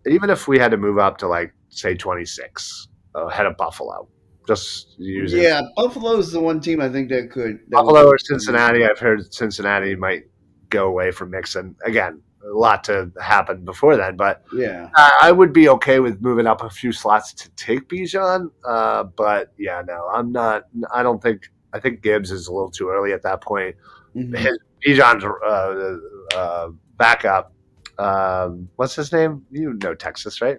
Even if we had to move up to say 26 ahead of Buffalo, just using Yeah, Buffalo's the one team I think that would Buffalo or Cincinnati. I've heard Cincinnati might go away from Mixon again. A lot to happen before then, but yeah. I would be okay with moving up a few slots to take Bijan. But yeah, no, I'm not. I don't think. I think Gibbs is a little too early at that point. Mhm. Bijan's backup. What's his name? You know Texas, right?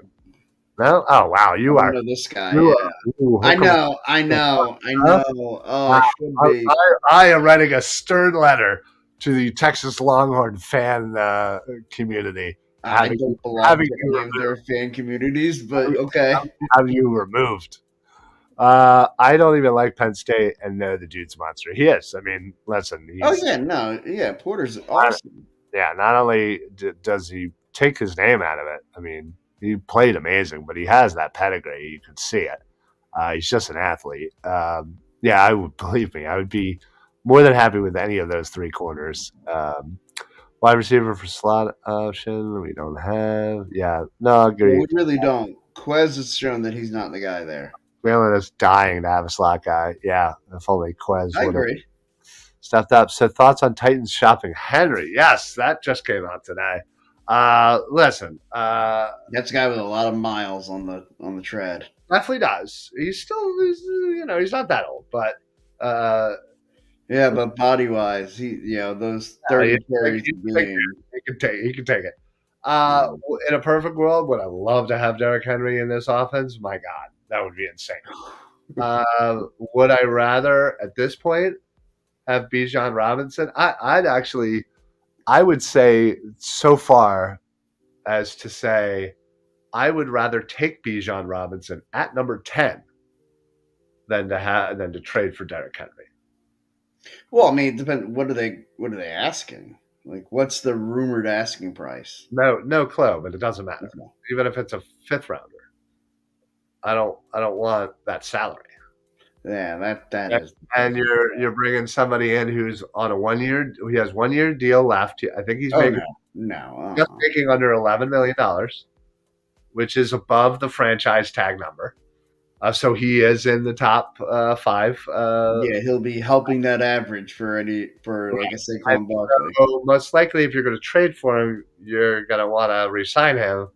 No. Oh wow, I you don't are. know this guy. You Yeah. are. Ooh, I hook 'em know. I know. I Huh? know. Oh, Wow. I should be. I am writing a stern letter to the Texas Longhorn fan community. I Having, don't belong having to you any of their fan communities, but okay. have you removed. I don't even like Penn State and know the dude's a monster. He is. I mean, listen, Oh he's yeah, no, yeah. Porter's awesome. not only does he take his name out of it. I mean, he played amazing, but he has that pedigree. You can see it. He's just an athlete. Yeah, I would believe me. I would be more than happy with any of those three corners. Wide receiver for slot option, we don't have. Yeah, no, Well, agree. we really don't. Quez has shown that he's not the guy there. Whalen is dying to have a slot guy. Yeah, if only Quez I would have agree. stepped up. So thoughts on Titans shopping Henry? Yes, that just came out today. Listen, That's a guy with a lot of miles on the tread. definitely does. He's not that old, but Yeah, but body wise, those he, 30 carries he, a game. he can take it. Yeah. In a perfect world, would I love to have Derrick Henry in this offense? My God, that would be insane. Would I rather at this point have Bijan Robinson? I would say so far as to say I would rather take Bijan Robinson at number 10 than to trade for Derrick Henry. Well, I mean, it depends. What are they asking? Like, what's the rumored asking price? No clue, but it doesn't matter. Okay. Even if it's a fifth rounder, I don't want that salary. Yeah, that is. And you're bringing somebody in who's on a 1 year. He has 1 year deal left. I think he's Oh making no. just making under $11 million, which is above the franchise tag number. So he is in the top five. Yeah, he'll be helping that average for like a And Saquon Barkley. so most likely, if you're going to trade for him, you're going to want to re-sign him,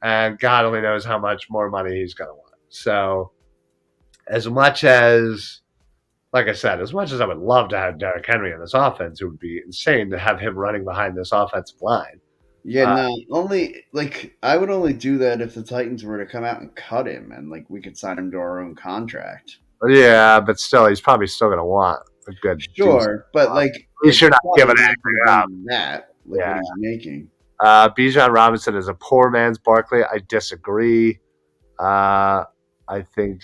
and God only knows how much more money he's going to want. So, as much as, like I said, as much as I would love to have Derrick Henry in this offense, it would be insane to have him running behind this offensive line. Yeah, Uh, no, only like I would only do that if the Titans were to come out and cut him, and like we could sign him to our own contract. yeah, but still, he's probably still going to want a good, decent. Sure, but like He should it's not give probably it not going to anything up. be that like what Yeah. he's making. Bijan Robinson is a poor man's Barkley. I disagree. I think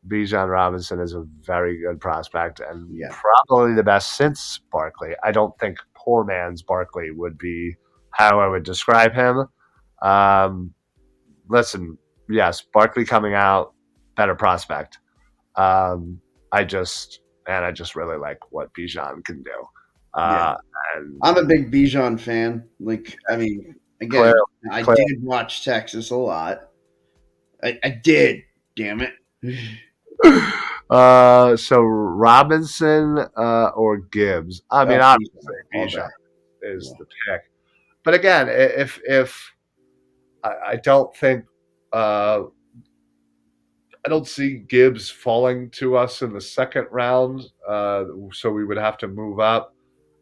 Bijan Robinson is a very good prospect and Yeah, probably the best since Barkley. I don't think poor man's Barkley would be how I would describe him. Um, Listen, yes, Barkley coming out, better prospect. Um, I just really like what Bijan can do. yeah. Uh, and I'm a big Bijan fan. Like, I mean, again, clearly, I clearly did watch Texas a lot. I did. Damn it. So Robinson or Gibbs. I mean, Oh, obviously Bijan all day. Bijan is Yeah. the pick. But again, if I don't think I don't see Gibbs falling to us in the second round, so we would have to move up.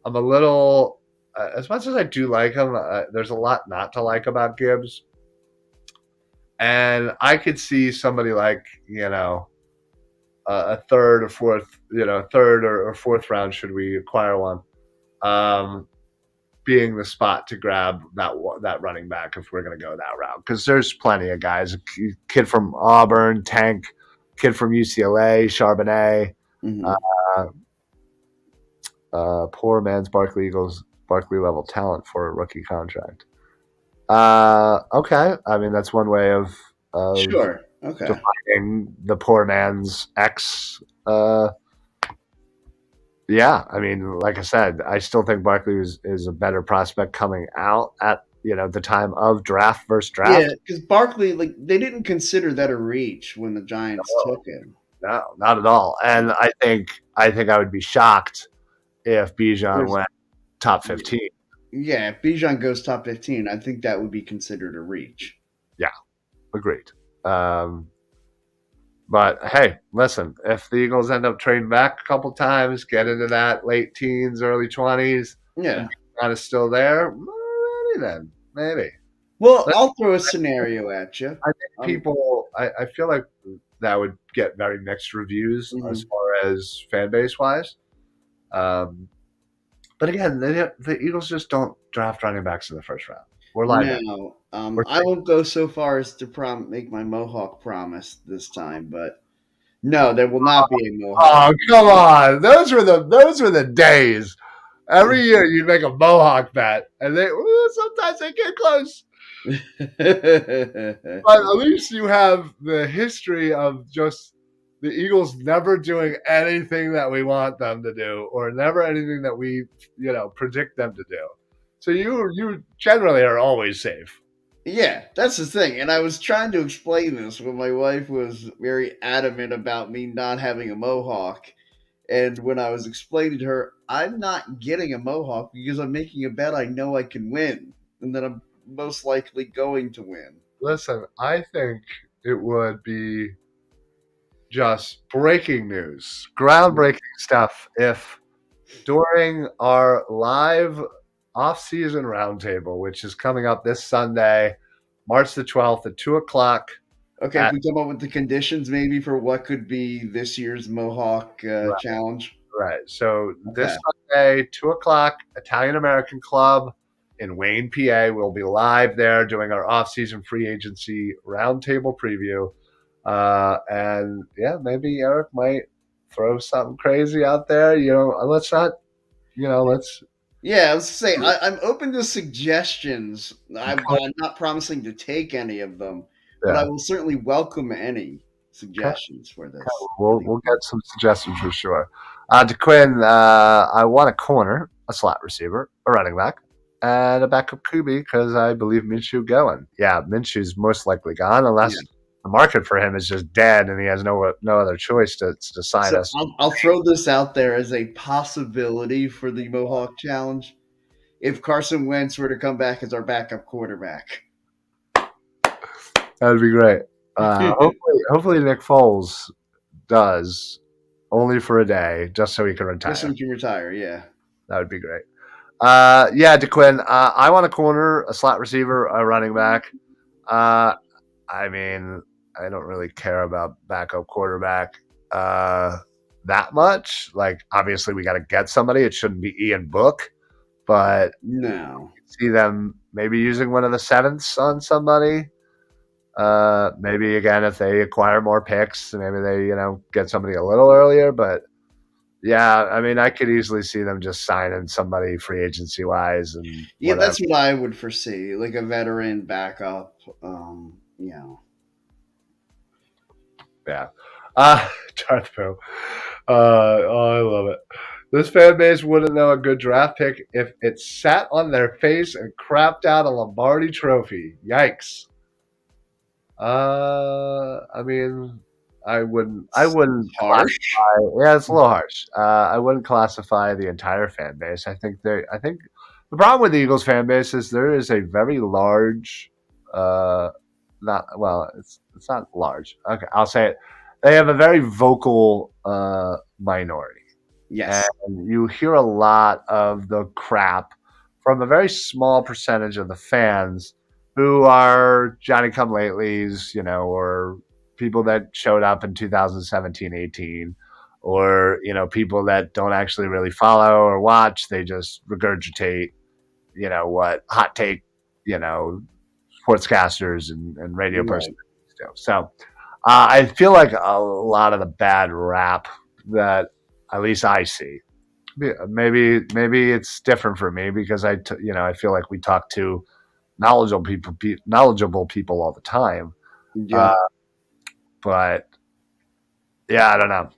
I'm a little, as much as I do like him, there's a lot not to like about Gibbs, and I could see somebody like a third or fourth, third or fourth round should we acquire one, um, being the spot to grab that running back if we're going to go that route because there's plenty of guys. A kid from Auburn, Tank, kid from UCLA, Charbonnet, Mhm. uh, poor man's Barkley Eagles, Barkley level talent for a rookie contract. Okay, I mean that's one way of Sure. Okay. defining the poor man's X. Yeah, I mean, like I said, I still think Barkley is a better prospect coming out at the time of draft versus Yeah, draft. because Barkley, like, they didn't consider that a reach when the Giants No, took him. no, not at all. And I think I would be shocked if Bijan There's, went top 15. yeah, if Bijan goes top 15, I think that would be considered a reach. Yeah, agreed. Um, but hey, listen, if the Eagles end up trading back a couple times, get into that late teens, early 20s, Yeah. and Bijan is still there, maybe then, maybe. Well, I'll throw a scenario at you. I think people. I feel like that would get very mixed reviews as Mhm. far as fan base wise. Um, but again, the Eagles just don't draft running backs in the first round. We're live. No, We're I won't go so far as to make my Mohawk promise this time, but no, there will not be a Mohawk. oh come on! Those were the days. Every year you'd make a Mohawk bet, and sometimes they get close. But at least you have the history of just the Eagles never doing anything that we want them to do, or never anything that we, predict them to do. So you generally are always safe. Yeah, that's the thing. And I was trying to explain this when my wife was very adamant about me not having a Mohawk. And when I was explaining to her, I'm not getting a Mohawk because I'm making a bet I know I can win and that I'm most likely going to win. Listen, I think it would be just breaking news, groundbreaking stuff if during our live off-season roundtable, which is coming up this Sunday, March the 12th at 2 o'clock. Okay, if we come up with the conditions maybe for what could be this year's Mohawk challenge. Right. So Okay. this Sunday, 2 o'clock, Italian American Club in Wayne, PA. We'll be live there doing our off-season free agency roundtable preview. And yeah, maybe Eric might throw something crazy out there. Let's not. Let's. Yeah, I was say I'm open to suggestions. I'm not promising to take any of them, but I Yeah. will certainly welcome any Okay. suggestions for this. We'll get some suggestions for sure. DeQuinn, I want a corner, a slot receiver, a running back, and a backup QB because I believe Minshew going. Yeah, Minshew's most likely gone unless Yeah. the market for him is just dead, and he has no other choice to sign So us. I'll throw this out there as a possibility for the Mohawk Challenge. If Carson Wentz were to come back as our backup quarterback, That would be great. Hopefully Nick Foles does only for a day, just so he can just so retire. he can retire. Yeah. That would be great. Yeah, DeQuinn. I want a corner, a slot receiver, a running back. Uh, I mean, I don't really care about backup quarterback that much. Like, obviously, we got to get somebody. It shouldn't be Ian Book, but No. see them maybe using one of the sevenths on somebody. Maybe again if they acquire more picks, maybe they get somebody a little earlier. But yeah, I mean, I could easily see them just signing somebody free agency wise and Yeah, whatever. that's what I would foresee, like a veteran backup. You know, Yeah. Darth Pooh. Oh, I love it. This fan base wouldn't know a good draft pick if it sat on their face and crapped out a Lombardi trophy. Yikes. I mean, I wouldn't harsh. classify. Yeah, it's a little harsh. I wouldn't classify the entire fan base. I think the problem with the Eagles fan base is there is a very large, not well, it's not large. Okay, I'll say it. They have a very vocal minority, and Yes. you hear a lot of the crap from a very small percentage of the fans who are Johnny come latelys, or people that showed up in 2017, 18, or, people that don't actually really follow or watch. They just regurgitate, what hot take, you know, sportscasters and radio Right. personalities do. So I feel like a lot of the bad rap that at least I see. Maybe it's different for me because I feel like we talk to knowledgeable people all the time. Uh, Yeah. but yeah, I don't know.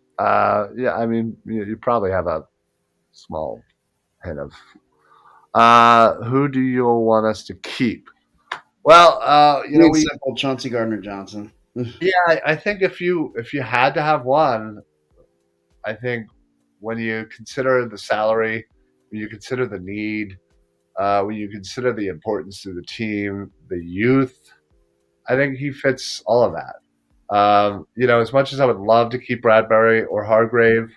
Yeah, I mean, you probably have a small hint of who do you want us to keep? Well, Plain and simple, Chauncey Gardner Johnson. yeah, I think if you had to have one, I think when you consider the salary, when you consider the need, when you consider the importance to the team, the youth, I think he fits all of that. As much as I would love to keep Bradbury or Hargrave,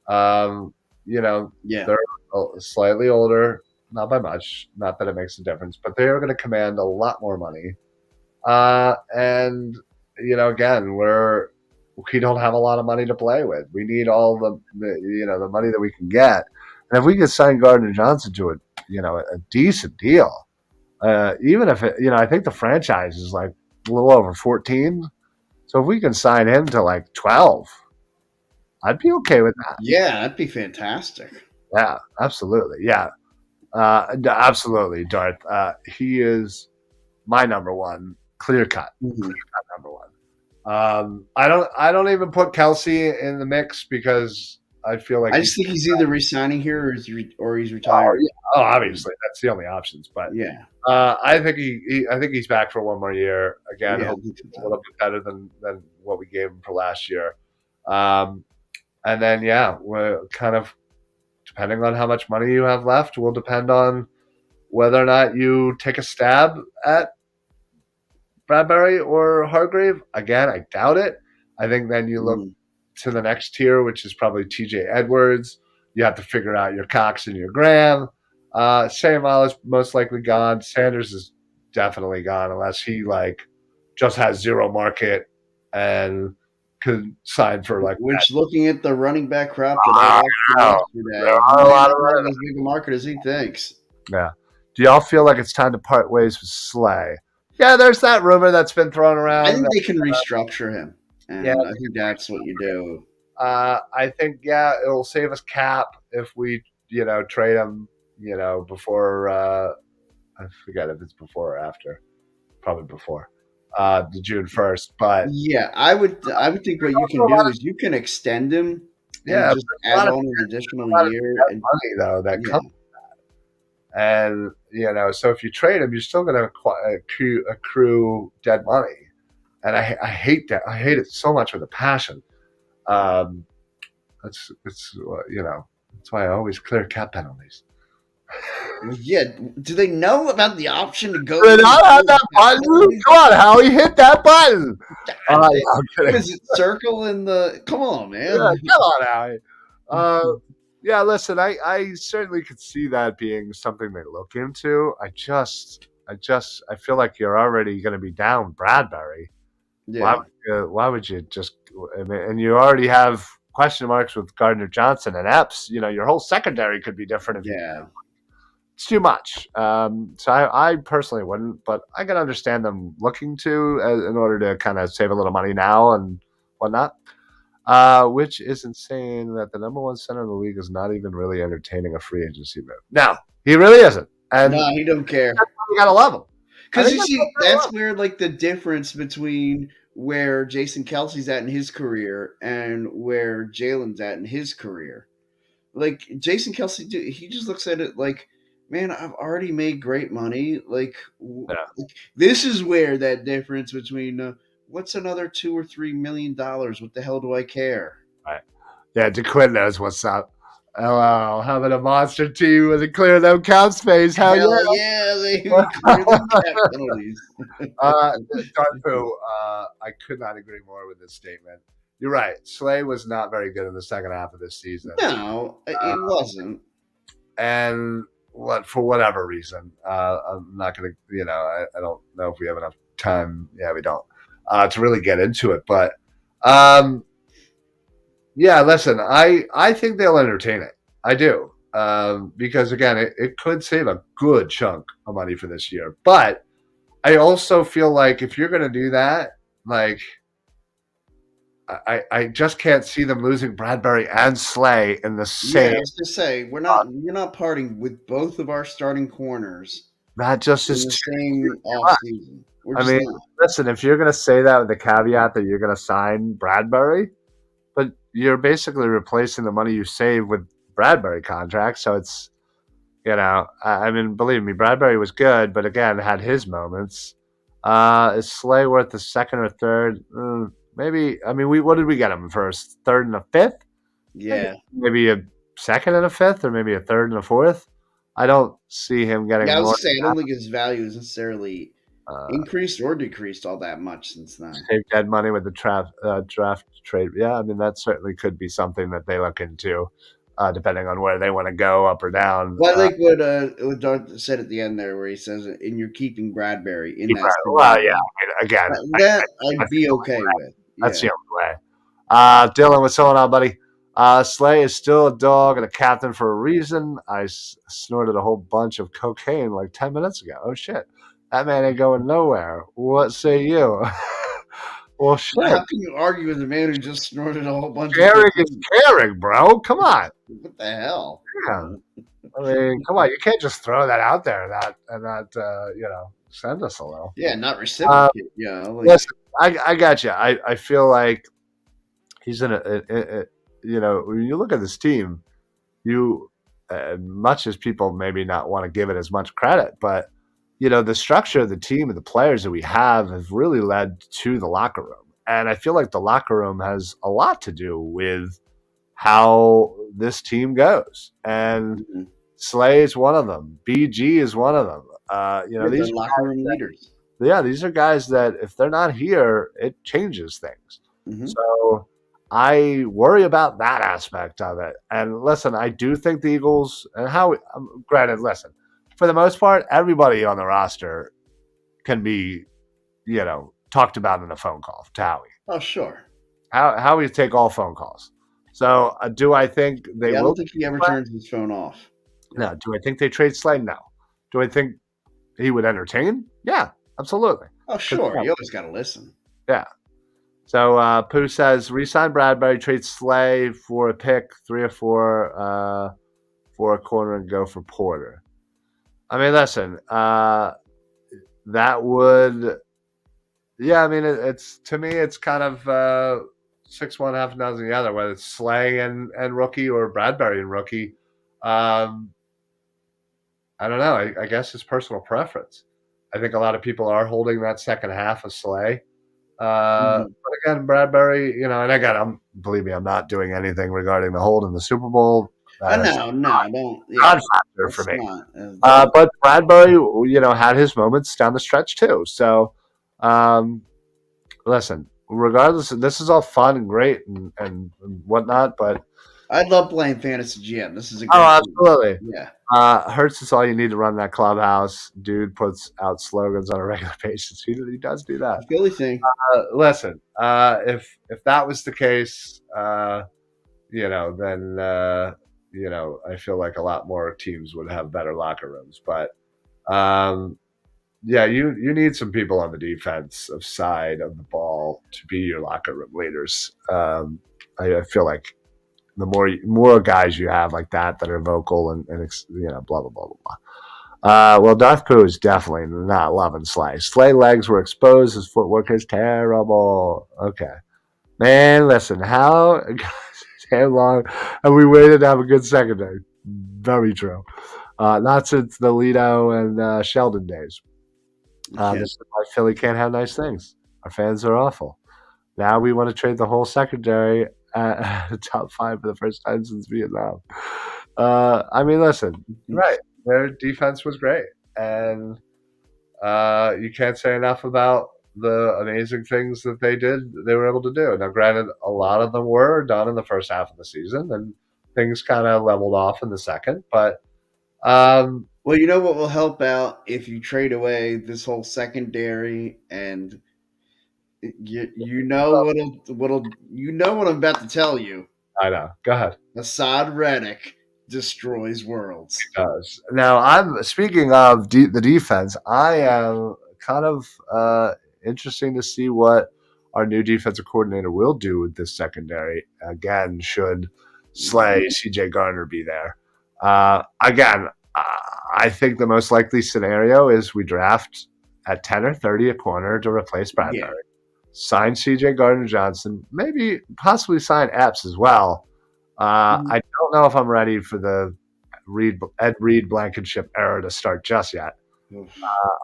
um, you know, Yeah. they're slightly older, not by much, not that it makes a difference, but they are going to command a lot more money. And again, we don't have a lot of money to play with. We need all the money that we can get, and if we could sign Gardner Johnson to a decent deal, even if I think the franchise is like a little over 14. So if we can sign him to like 12, I'd be okay with that. Yeah, that'd be fantastic. Yeah, absolutely. Yeah, absolutely, Darth. He is my number one, clear Mhm. cut number one. I don't even put Kelsey in the mix because I feel like I he's just think he's either resigning here or he's oh, retiring. yeah. Oh, obviously that's the only options. But Yeah. I think he's back for one more year. Again, Yeah. I hopefully think a so. little bit better than what we gave him for last year. Um, and then yeah, we're kind of depending on how much money you have left will depend on whether or not you take a stab at Bradbury or Hargrave. Again, I doubt it. I think then you look Mhm. to the next tier, which is probably TJ Edwards. You have to figure out your Cox and your Graham. Samuel is most likely gone. Sanders is definitely gone unless he just has zero market and could sign for like Which, looking at the running back crop that I watched wow. There yesterday, he are a may lot of not have running. as big a market as he thinks. Yeah. Do y'all feel like it's time to part ways with Slay? Yeah, there's that rumor that's been thrown I around. think they can restructure him, Yeah, and I think that's what you do. I think it'll save us cap if we trade him before I forget if it's before or after, probably before the June 1st. But Yeah, I would think what you also can a lot do of is you can extend him and yeah, just there's add on an additional a lot of year, dead and money though that yeah, comes, and so if you trade him, you're still going to accrue dead money. and I hate that. I hate it so much with a passion. Um, it's that's why I always clear cap penalties. Well, yeah. Do they know about the option to go Did in and I have clear that cap button? penalties? Come on, Howie, hit that button. God damn. I'm What kidding. is it? Circle in the. Come on, Yeah, man. come on, Howie. Uh, yeah, listen, I certainly could see that being something they look into. I feel like you're already going to be down Bradbury. Yeah. Why would you just? I mean, and you already have question marks with Gardner Johnson and Epps. Your whole secondary could be different if you. Yeah. It's too much. So I personally wouldn't, but I can understand them looking to in order to kind of save a little money now and whatnot. Which is insane that the number one center in the league is not even really entertaining a free agency move. No, he really isn't, and No, he don't care. we gotta love him. I Because think you that's see, what we gotta that's love. where like the difference between where Jason Kelsey's at in his career and where Jalen's at in his career. Like Jason Kelsey, he just looks at it like, man, I've already made great money. Yeah, This is where that difference between what's another $2 or $3 million? What the hell do I care? right. Yeah, DeQuinn knows what's up. Hello, having a monster team with a clear no count space. Hell yeah. Hell yeah, they clear them cap penalties. uh, Darfu, I could not agree more with this statement. You're right. Slay was not very good in the second half of this season. No, it wasn't. And for whatever reason, I'm not going to, I don't know if we have enough time. Yeah, we don't, to really get into it. But um, yeah, listen, I think they'll entertain it. I do. Because again, it could save a good chunk of money for this year. But I also feel like if you're going to do that, like, I just can't see them losing Bradbury and Slay in the Yeah, same. I was gonna say we're not parting with both of our starting corners That just in is the too same off much. season. We're I just mean, not. listen, if you're going to say that with the caveat that you're going to sign Bradbury, but you're basically replacing the money you save with Bradbury contract. So it's, I mean, believe me, Bradbury was good, but again, had his moments. Is Slay worth the second or third? Maybe. I mean, what did we get him first? Third and a fifth? Yeah, Maybe a second and a fifth, or maybe a third and a fourth. I don't see him getting yeah. I was more gonna say I don't think his value is necessarily uh, increased or decreased all that much since then. save dead money with the draft trade. Yeah, I mean that certainly could be something that they look into, depending on where they want to go, up or down. Well, I like what Darth said at the end there, where he says, "And you're keeping Bradbury in that Well, yeah. scenario." I mean, again, That that's I'd the be only okay way. with. That's Yeah. the only way. Dylan, what's going on, buddy? Slay is still a dog and a captain for a reason. I snorted a whole bunch of cocaine like 10 minutes ago. Oh, shit. That man ain't going nowhere. What say you? Well, How shit. can you argue with a man who just snorted a whole bunch of Caring is cocaine? caring, bro. Come on. What the hell? Yeah. I mean, come on. You can't just throw that out there and not send us a little. Yeah, not reciprocate. Listen, I got you. I feel like he's in when you look at this team, you, much as people maybe not want to give it as much credit, but the structure of the team and the players that we have really led to the locker room. And I feel like the locker room has a lot to do with how this team goes. And Mhm. Slay is one of them. BG is one of them. Yeah, they're These locker room leaders. these are guys that if they're not here, it changes things. Hmm. So I worry about that aspect of it. And listen, I do think the Eagles and how granted, listen, for the most part, everybody on the roster can be, talked about in a phone call to Howie. Oh, sure. Howie take all phone calls. So do I think they Yeah, I will? don't think he ever turns his phone off. No. Do I think they trade Slade? No. Do I think he would entertain? Yeah, absolutely. Oh, sure. You always got to listen. Yeah. So Pooh says resign Bradbury, trade Slay for a pick, 3 or 4 for a corner, and go for Porter. I mean, listen, that would, yeah. I mean, it's to me, it's kind of 6 1, half a dozen the other, whether it's Slay and rookie or Bradbury and rookie. I don't know. I guess it's personal preference. I think a lot of people are holding that second half of Slay. Mhm. But again, Bradbury, and again, believe me, I'm not doing anything regarding the hold in the Super Bowl. That is No, don't. not Yeah, a factor for that's me. not. But Bradbury, had his moments down the stretch too. So, um, listen, regardless, this is all fun and great and whatnot. But I love playing fantasy GM. This is a great oh, game. absolutely. Yeah, Hurts is all you need to run that clubhouse. Dude puts out slogans on a regular basis. He does do that. the Philly thing. Listen, if that was the case, then I feel like a lot more teams would have better locker rooms. But um, yeah, you need some people on the defensive side of the ball to be your locker room leaders. I feel like the more guys you have like that are vocal and blah blah blah blah blah. Well, Darth Pooh is definitely not loving Slay. Slay legs were exposed. His footwork is terrible. Okay. Man, listen, how damn long have we waited to have a good secondary? Very true. Not since the Lido and Sheldon days. Yeah. This is why Philly can't have nice things. Our fans are awful. Now we want to trade the whole secondary at the top five for the first time since Vietnam. Listen, right. Their defense was great. And you can't say enough about the amazing things that they were able to do. Now, granted, a lot of them were done in the first half of the season, and things kind of leveled off in the second. But Well, you know what will help out if you trade away this whole secondary, and you know what I'm about to tell you. I know. Go ahead. Assad Reddick destroys worlds. Does. Now, I'm speaking of the defense. I am kind of interesting to see what our new defensive coordinator will do with this secondary. Again, should Slay, CJ Garner be there? Again, I think the most likely scenario is we draft at 10 or 30 a corner to replace Bradbury. Yeah. Sign CJ Gardner Johnson, maybe possibly sign Epps as well. I don't know if I'm ready for the Ed Reed Blankenship era to start just yet.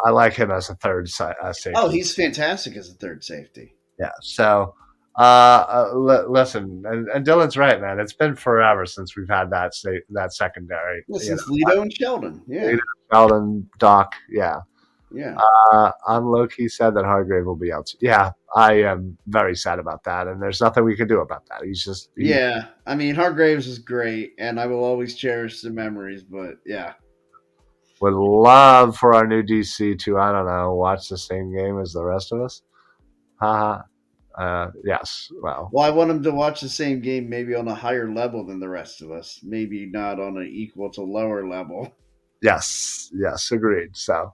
I like him as a third safety. Oh, he's fantastic as a third safety. Yeah. So, listen, and Dylan's right, man. It's been forever since we've had that secondary. Well, since Lido and Sheldon. Yeah. Lido, Sheldon, Doc. Yeah. Yeah. I'm low key sad that Hargrave will be out. Yeah, I am very sad about that, and there's nothing we can do about that. Yeah. I mean, Hargraves is great, and I will always cherish the memories. But yeah, would love for our new DC to, I don't know, watch the same game as the rest of us. Haha. Yes. Well, I want him to watch the same game, maybe on a higher level than the rest of us. Maybe not on an equal to lower level. yes. Agreed. So,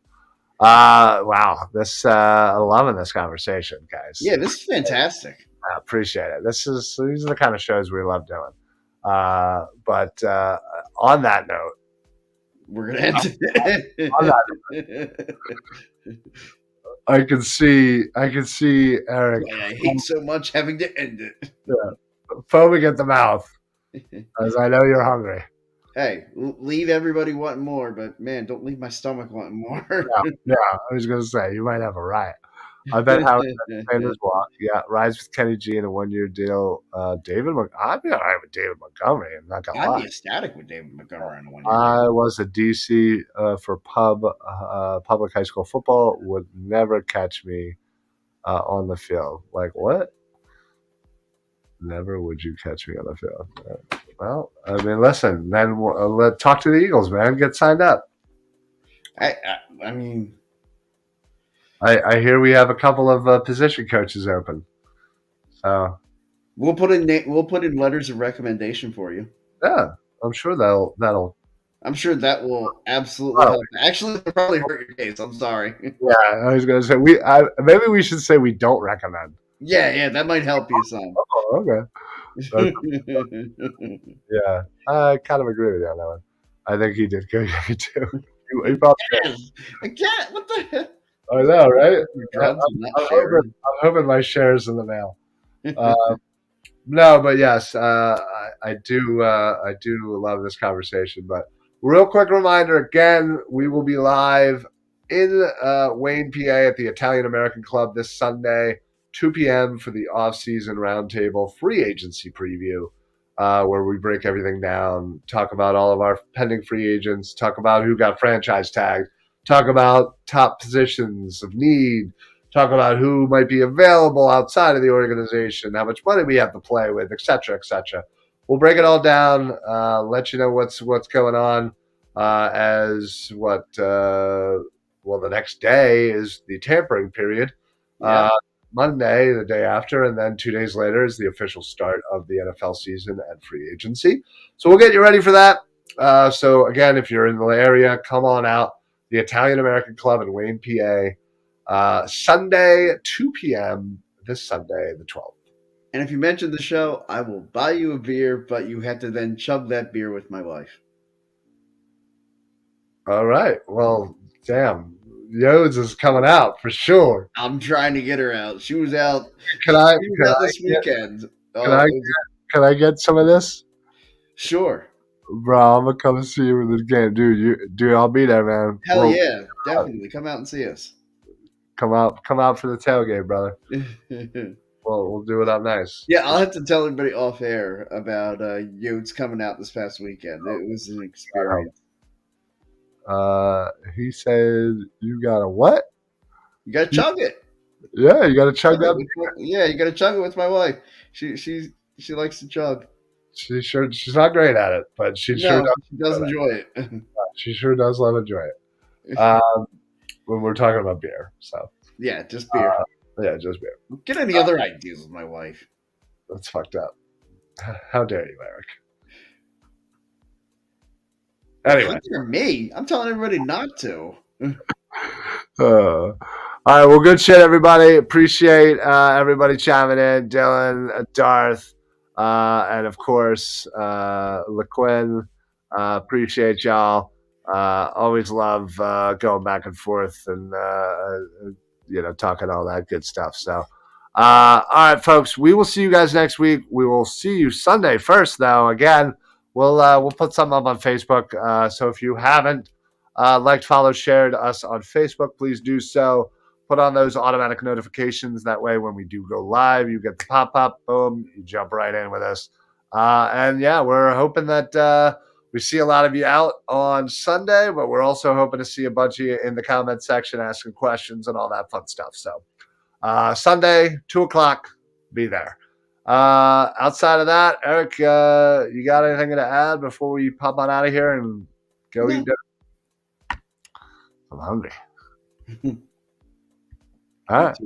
wow. This, loving this conversation, guys. Yeah, this is fantastic. I appreciate it. These are the kind of shows we love doing. But on that note, we're gonna end it. I can see Eric. I hate so much having to end it. Yeah, foaming at the mouth, as I know you're hungry. Hey, leave everybody wanting more, but man, don't leave my stomach wanting more. Yeah, I was gonna say you might have a riot. I bet Howie Sanders walk. Yeah, Reis with Kenny G in a 1-year deal. I'd be all right with David Montgomery. I'm not gonna lie. I'd be ecstatic with David Montgomery in a 1-year deal. I was a DC for public high school football. Would never catch me on the field. Like what? Never would you catch me on the field. Well, I mean, listen. Then let's talk to the Eagles, man. Get signed up. I mean, I hear we have a couple of position coaches open. So we'll put in letters of recommendation for you. Yeah, I'm sure that'll. I'm sure that will absolutely help. Actually, it'll probably hurt your case. I'm sorry. Yeah, I was gonna say maybe we should say we don't recommend. Yeah, that might help you some. Oh, okay. Yeah, I kind of agree with you on that one. I think he did good too. He probably Again, what the hell? I know, right? I'm hoping my share's in the mail. No, but yes, I do love this conversation. But real quick reminder again, we will be live in Wayne, PA, at the Italian American Club this Sunday. 2 p.m. for the offseason roundtable free agency preview, where we break everything down, talk about all of our pending free agents, talk about who got franchise tagged, talk about top positions of need, talk about who might be available outside of the organization, how much money we have to play with, et cetera, et cetera. We'll break it all down, let you know what's going on. As what well, the next day is the tampering period. Yeah. Monday, the day after, and then 2 days later is the official start of the NFL season and free agency. So we'll get you ready for that. So again, if you're in the area, come on out. The Italian American Club in Wayne, PA, Sunday, 2 p.m. This Sunday, the 12th. And if you mention the show, I will buy you a beer, but you have to then chug that beer with my wife. All right. Well, damn. Yodes is coming out for sure. I'm trying to get her out. She was out. Can I? She was out this weekend. Can I get some of this? Sure. Bro, I'm gonna come see you in this game, dude. I'll be there, man. Hell yeah, definitely come out and see us. Come out for the tailgate, brother. We'll do it up nice. Yeah, I'll have to tell everybody off air about Yotes coming out this past weekend. It was an experience. He said you gotta what? You gotta chug it. Yeah, you gotta chug that. Yeah, you gotta chug it with my wife. She likes to chug. She's not great at it, but she does enjoy it. She sure does love enjoy it. When we're talking about beer, so yeah, just beer. Yeah, just beer. Get any other ideas with my wife? That's fucked up. How dare you, Eric? Anyway, me. I'm telling everybody not to. All right, well, good shit, everybody. Appreciate everybody chiming in. Dylan, Darth, and of course, LaQuinn. Appreciate y'all. Always love going back and forth and talking all that good stuff. So, all right, folks, we will see you guys next week. We will see you Sunday first, though. Again, we'll put something up on Facebook. So if you haven't liked, followed, shared us on Facebook, please do so. Put on those automatic notifications. That way, when we do go live, you get the pop-up. Boom, you jump right in with us. And yeah, we're hoping that we see a lot of you out on Sunday, but we're also hoping to see a bunch of you in the comment section asking questions and all that fun stuff. So Sunday, 2:00, be there. Outside of that, Eric, you got anything to add before we pop on out of here and go eat dinner? I'm hungry. All right.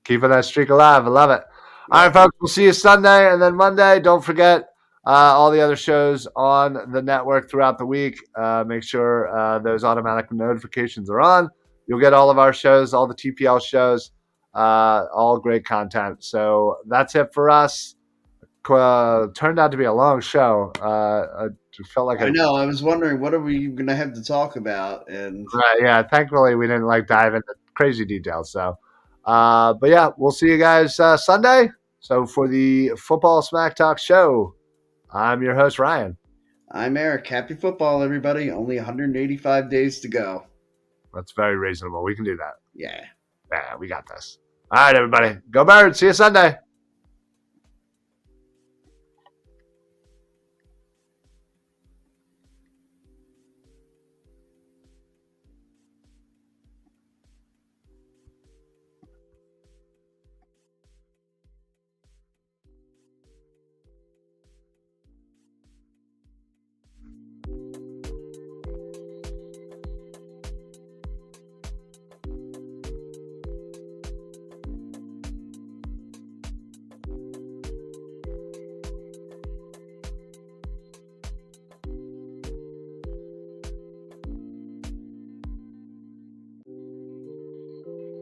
Keeping that streak alive. I love it. All right, folks, we'll see you Sunday and then Monday. Don't forget all the other shows on the network throughout the week. Make sure those automatic notifications are on. You'll get all of our shows, all the TPL shows, all great content. So that's it for us. Turned out to be a long show. I felt like I know. I was wondering, what are we going to have to talk about? And right, yeah. Thankfully, we didn't dive into crazy details. So, but yeah, we'll see you guys Sunday. So for the Football Smack Talk show, I'm your host, Ryan. I'm Eric. Happy football, everybody. Only 185 days to go. That's very reasonable. We can do that. Yeah. Yeah, we got this. All right, everybody. Go Birds. See you Sunday.